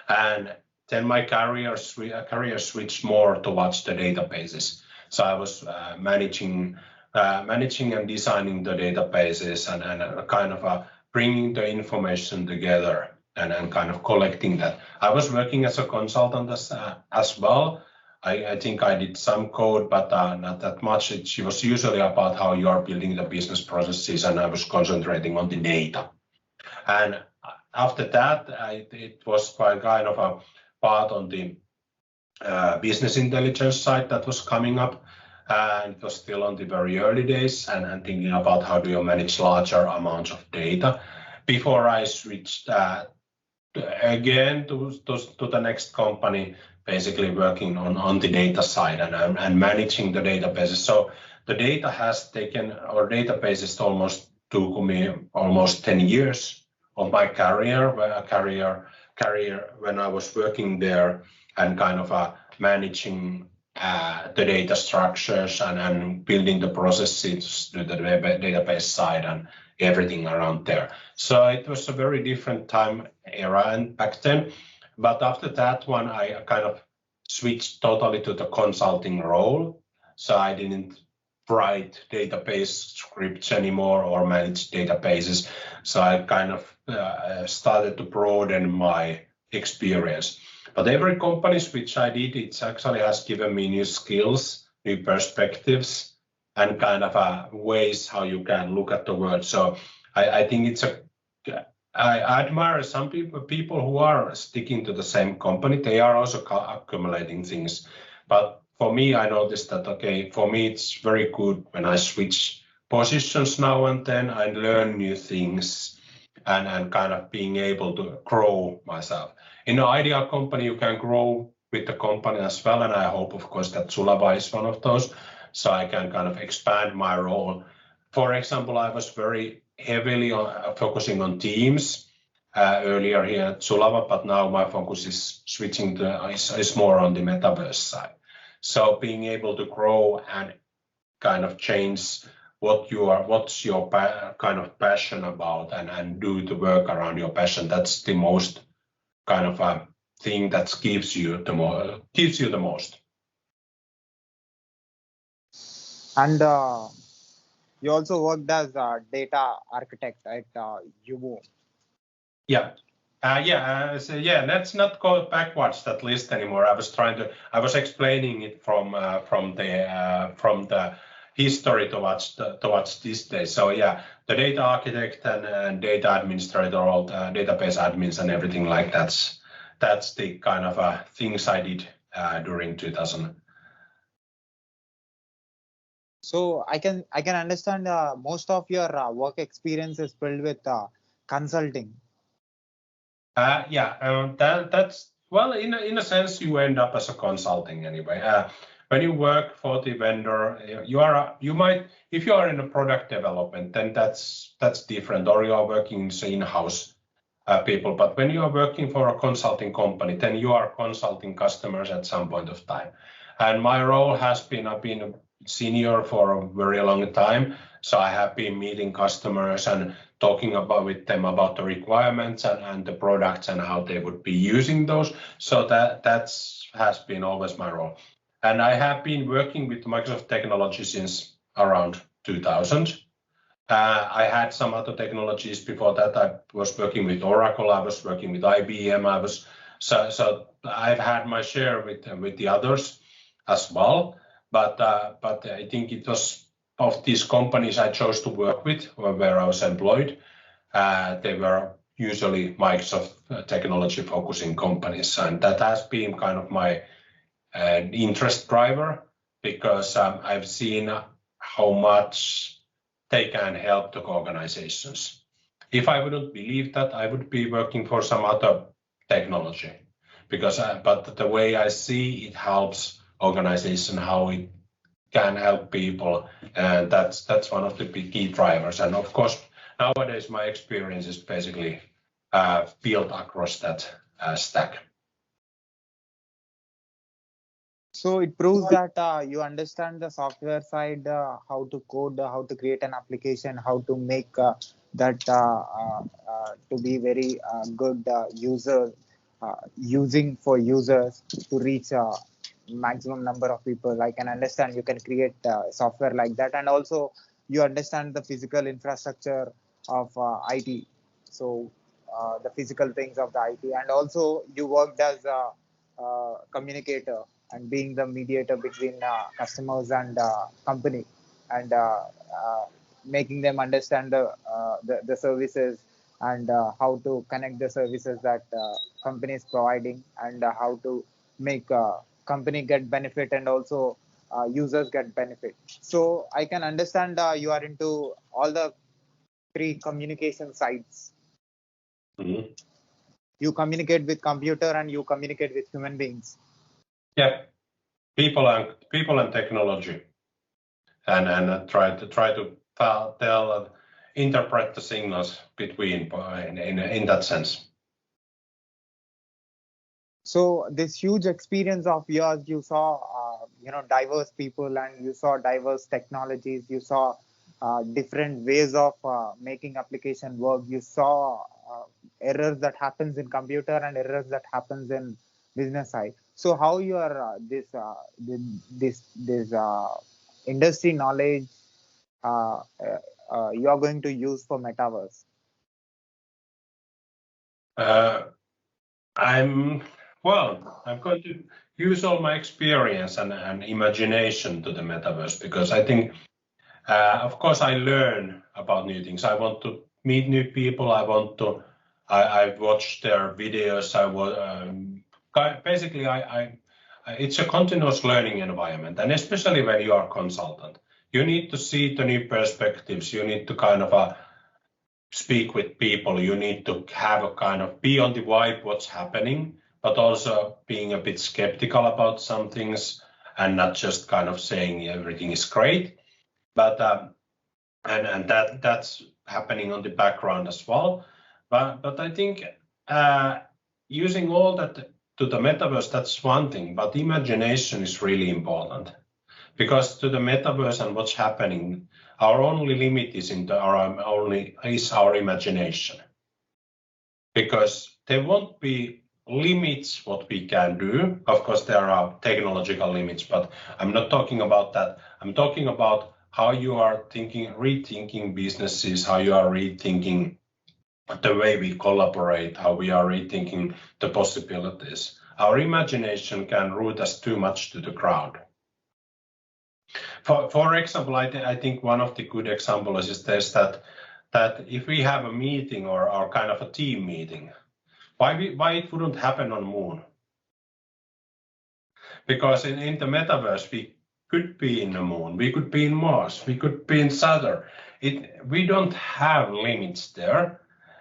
And then my career switched more towards the databases. So I was managing and designing the databases and kind of bringing the information together and kind of collecting that. I was working as a consultant as well. I think I did some code, but not that much. It was usually about how you are building the business processes, and I was concentrating on the data. And after that, it was quite kind of a part on the business intelligence side that was coming up. And it was still on the very early days and thinking about how do you manage larger amounts of data before I switched again to the next company, basically working on the data side and managing the databases. So the data has taken, or databases almost took me almost 10 years of my career when I was working there and kind of managing the data structures and building the processes to the database side and everything around there. So it was a very different time era and back then. But after that one, I kind of switched totally to the consulting role. So I didn't write database scripts anymore or manage databases. So I kind of started to broaden my experience. But every company which I did, it actually has given me new skills, new perspectives, and kind of ways how you can look at the world. So I think I admire some people who are sticking to the same company. They are also accumulating things. But for me, I noticed that, okay, for me, it's very good when I switch positions now and then. I learn new things and kind of being able to grow myself. In an ideal company, you can grow with the company as well. And I hope, of course, that Sulava is one of those. So I can kind of expand my role. For example, I was very heavily focusing on teams earlier here at Sulava, but now my focus is switching is more on the Metaverse side. So being able to grow and kind of change what's your kind of passion about and do the work around your passion. That's the most kind of a thing that gives you the most. And you also worked as a data architect at UMO. Yeah. Let's not go backwards that list anymore. I was explaining it from the history towards this day. So yeah, the data architect and data administrator, all the database admins and everything like that's the kind of things I did during 2000. So I can understand most of your work experience is filled with consulting. That's well, in a sense, you end up as a consulting anyway. When you work for the vendor, you might, if you are in a product development, then that's different, or you are working in-house people. But when you are working for a consulting company, then you are consulting customers at some point of time. And my role has been, I've been a senior for a very long time, so I have been meeting customers and talking with them about the requirements and the products and how they would be using those. So that has been always my role. And I have been working with Microsoft technology since around 2000. I had some other technologies before that. I was working with Oracle. I was working with IBM. So I've had my share with the others as well. But I think it was of these companies I chose to work with, where I was employed. They were usually Microsoft technology focusing companies, and that has been kind of my interest driver, because I've seen how much they can help the organizations. If I wouldn't believe that, I would be working for some other technology, but the way I see it helps organization, how it can help people, and that's one of the big key drivers. And of course, nowadays my experience is basically built across that stack. So it proves that you understand the software side, how to code, how to create an application, how to make that to be very good using for users to reach maximum number of people. I can understand you can create software like that, and also you understand the physical infrastructure of IT. So the physical things of the IT, and also you worked as a communicator and being the mediator between customers and company, and making them understand the services and how to connect the services that company is providing, and how to make company get benefit and also users get benefit. So I can understand you are into all the three communication sides. Mhm. You communicate with computer and you communicate with human beings. Yeah, people and technology, and try to tell interpret the signals between in that sense. So this huge experience of yours, you saw diverse people, and you saw diverse technologies, you saw different ways of making application work, you saw errors that happens in computer and errors that happens in business side. So how your this industry knowledge uh, you are going to use for metaverse? Uh, I'm going to use all my experience and imagination to the metaverse, because I think, of course, I learn about new things. I want to meet new people. I watch their videos. Basically, it's a continuous learning environment, and especially when you are a consultant, you need to see the new perspectives. You need to kind of speak with people. You need to have a kind of be on the vibe what's happening, but also being a bit skeptical about some things and not just kind of saying everything is great. But and that's happening on the background as well. But I think using all that to the metaverse, that's one thing. But imagination is really important, because to the metaverse and what's happening, our only limit is our imagination, because there won't be limits what we can do. Of course, there are technological limits, but I'm not talking about that. I'm talking about how you are rethinking businesses, how you are rethinking the way we collaborate, how we are rethinking the possibilities. Our imagination can root us too much to the ground. For example, I think one of the good examples is this, that if we have a meeting or kind of a team meeting, why it wouldn't happen on Moon? Because in the metaverse, we could be in the Moon, we could be in Mars, we could be in Saturn. We don't have limits there.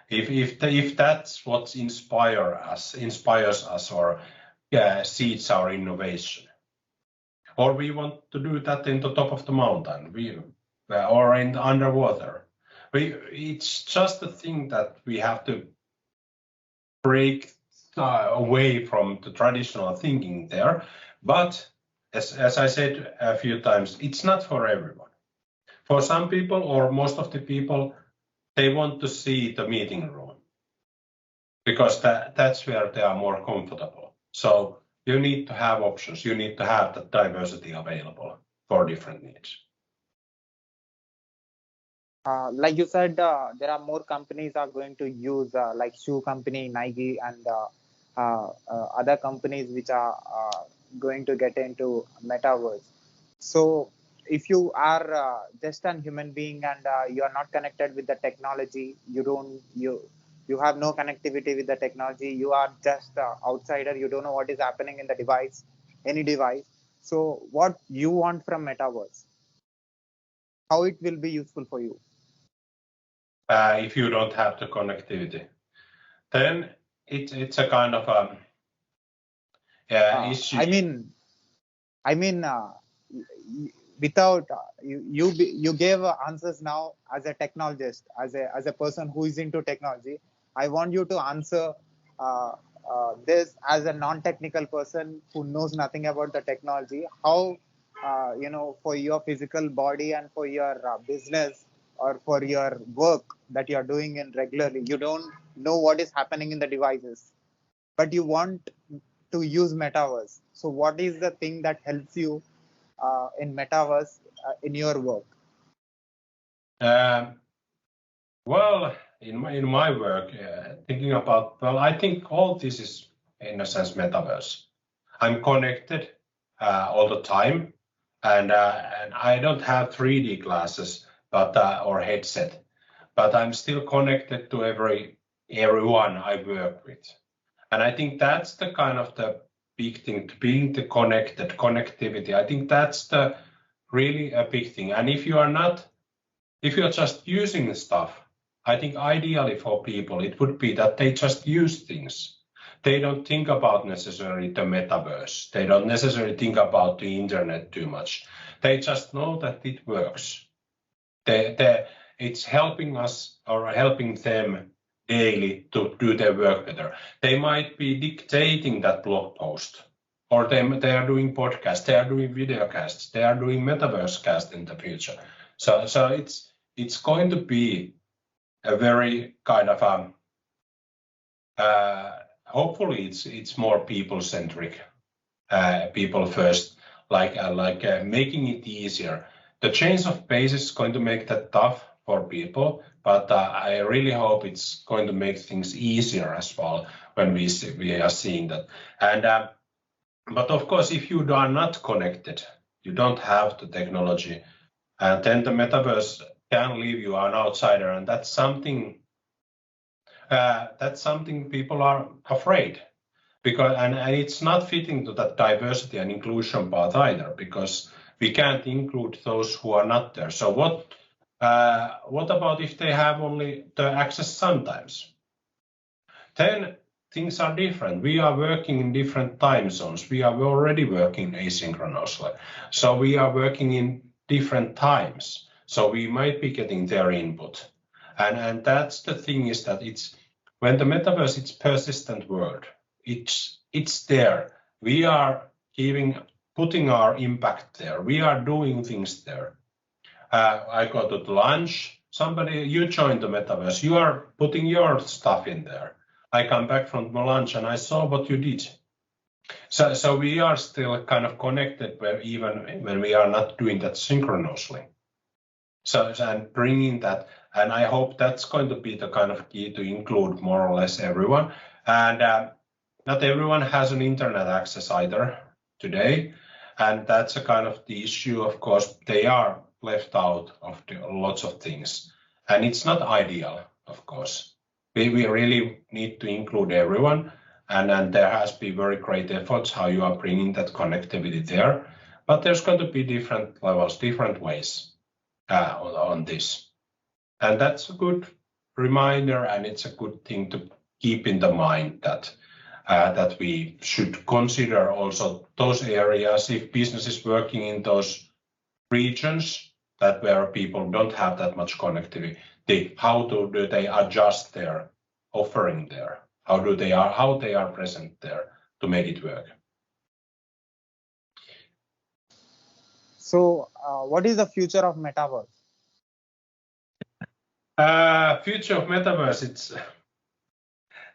If that's what inspires us or seeds our innovation. Or we want to do that in the top of the mountain, or in the underwater. It's just a thing that we have to break away from the traditional thinking there. But as I said a few times, it's not for everyone. For some people, or most of the people, they want to see the meeting room, because that's where they are more comfortable. So you need to have options. You need to have that diversity available for different needs. Like you said, there are more companies are going to use like shoe company Nike and other companies which are going to get into metaverse. So if you are just an human being and you are not connected with the technology, you have no connectivity with the technology. You are just outsider. You don't know what is happening in the device, any device. So what you want from metaverse? How it will be useful for you? If you don't have the connectivity, then it's a kind of issue. I mean, without you gave answers now as a technologist, as a person who is into technology. I want you to answer this as a non-technical person who knows nothing about the technology. How for your physical body and for your business or for your work that you are doing in regularly, you don't know what is happening in the devices, but you want to use metaverse. So what is the thing that helps you in metaverse in your work? Well, in my work, thinking about, I think all this is in a sense metaverse. I'm connected all the time, and I don't have 3D glasses, but or headset, but I'm still connected to everyone I work with. And I think that's the kind of the big thing, to being the connectivity. I think that's the really a big thing. And if you're just using stuff, I think ideally for people, it would be that they just use things. They don't think about necessarily the metaverse. They don't necessarily think about the internet too much. They just know that it works. It's helping us or helping them daily to do their work better. They might be dictating that blog post, or they are doing podcasts, they are doing videocasts, they are doing metaverse cast in the future. So it's going to be a very kind of hopefully it's more people centric, people first, like making it easier. The change of pace is going to make that tough for people, but I really hope it's going to make things easier as well when we are seeing that. And but of course, if you are not connected, you don't have the technology, and then the metaverse can leave you an outsider, and that's something people are afraid, because and it's not fitting to that diversity and inclusion part either, because we can't include those who are not there. So what about if they have only the access sometimes? Then things are different. We are working in different time zones. We are already working asynchronously. So we are working in different times. So we might be getting their input. And that's the thing, is that it's when the metaverse, it's persistent world. It's there. We are putting our impact there. We are doing things there. I go to lunch. You joined the metaverse. You are putting your stuff in there. I come back from the lunch and I saw what you did. So we are still kind of connected, even when we are not doing that synchronously. So and bringing that, and I hope that's going to be the kind of key to include more or less everyone. And not everyone has an internet access either today, and that's a kind of the issue. Of course, they are left out of lots of things, and it's not ideal. Of course, we really need to include everyone, and there has been very great efforts how you are bringing that connectivity there. But there's going to be different levels, different ways on this, and that's a good reminder, and it's a good thing to keep in the mind that that we should consider also those areas, if business is working in those regions that where people don't have that much connectivity, how do they adjust their offering there? How they are present there to make it work? So, what is the future of metaverse? Future of metaverse,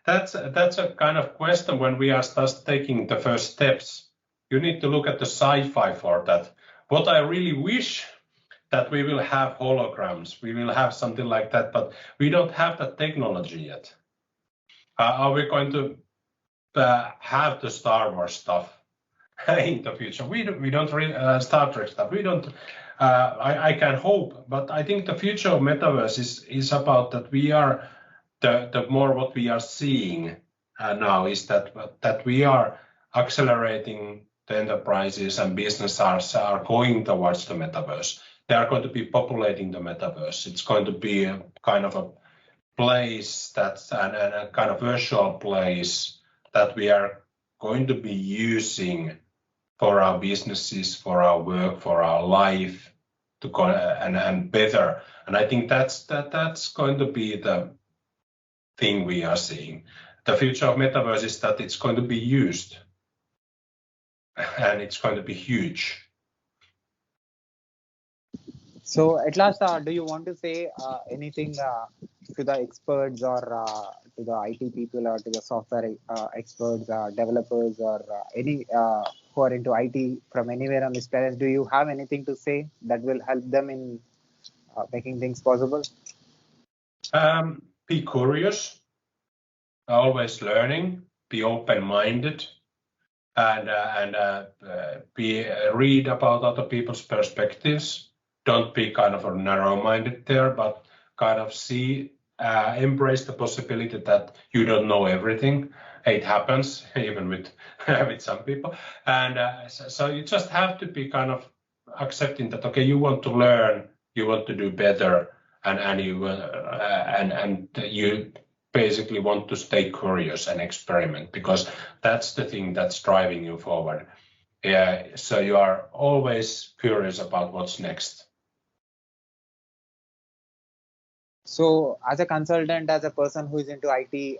that's a kind of question when we are just taking the first steps. You need to look at the sci-fi for that. What I really wish that we will have holograms, we will have something like that, but we don't have that technology yet. Are we going to have the Star Wars stuff in the future? We don't really Star Trek stuff. We don't. I can hope, but I think the future of metaverse is about that. We are the more what we are seeing now is that we are accelerating the enterprises and businesses are going towards the metaverse. They are going to be populating the metaverse. It's going to be a kind of a place that's a kind of virtual place that we are going to be using for our businesses, for our work, for our life, to go and better. And I think that's going to be the thing we are seeing. The future of metaverse is that it's going to be used, and it's going to be huge. So, at last, do you want to say anything to the experts or to the IT people or to the software experts, developers, or any who are into IT from anywhere on this planet? Do you have anything to say that will help them in making things possible? Be curious, always learning, be open-minded, and read about other people's perspectives. Don't be kind of narrow-minded there, but kind of embrace the possibility that you don't know everything. It happens even with with some people, and so you just have to be kind of accepting that, okay, you want to learn, you want to do better, and you basically want to stay curious and experiment, because that's the thing that's driving you forward. Yeah, so you are always curious about what's next. So as a consultant, as a person who is into IT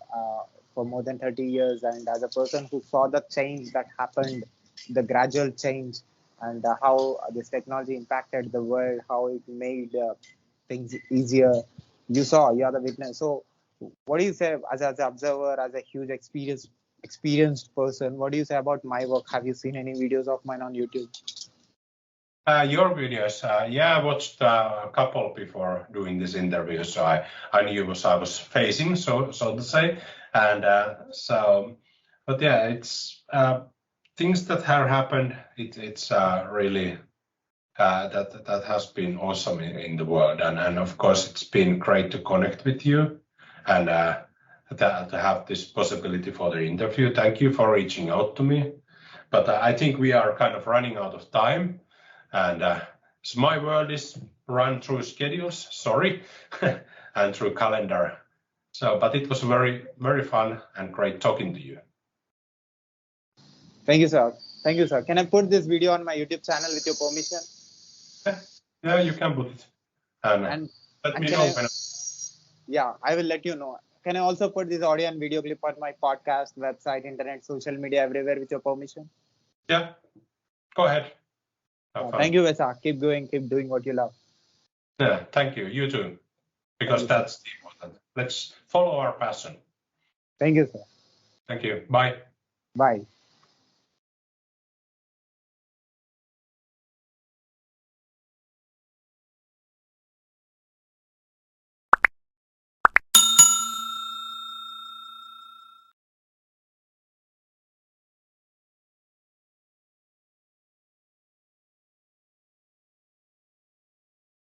for more than 30 years, and as a person who saw the change that happened, the gradual change, and how this technology impacted the world, how it made things easier, you are the witness. So what do you say as an observer, as a huge experienced person? What do you say about my work? Have you seen any videos of mine on YouTube? Your videos, yeah, I watched a couple before doing this interview, so I knew what I was facing, so to say, and but yeah, it's things that have happened. It's really that has been awesome in the world, and of course it's been great to connect with you, and to have this possibility for the interview. Thank you for reaching out to me, but I think we are kind of running out of time. And so my world is run through schedules, sorry, and through calendar. So, but it was very, very fun and great talking to you. Thank you, sir. Thank you, sir. Can I put this video on my YouTube channel with your permission? Yeah, you can put it. And let me know. Yeah, I will let you know. Can I also put this audio and video clip on my podcast, website, internet, social media, everywhere with your permission? Yeah, go ahead. Thank you, Vesa. Keep going, keep doing what you love. Yeah, thank you. You too. Because that's important. Let's follow our passion. Thank you, sir. Thank you. Bye. Bye.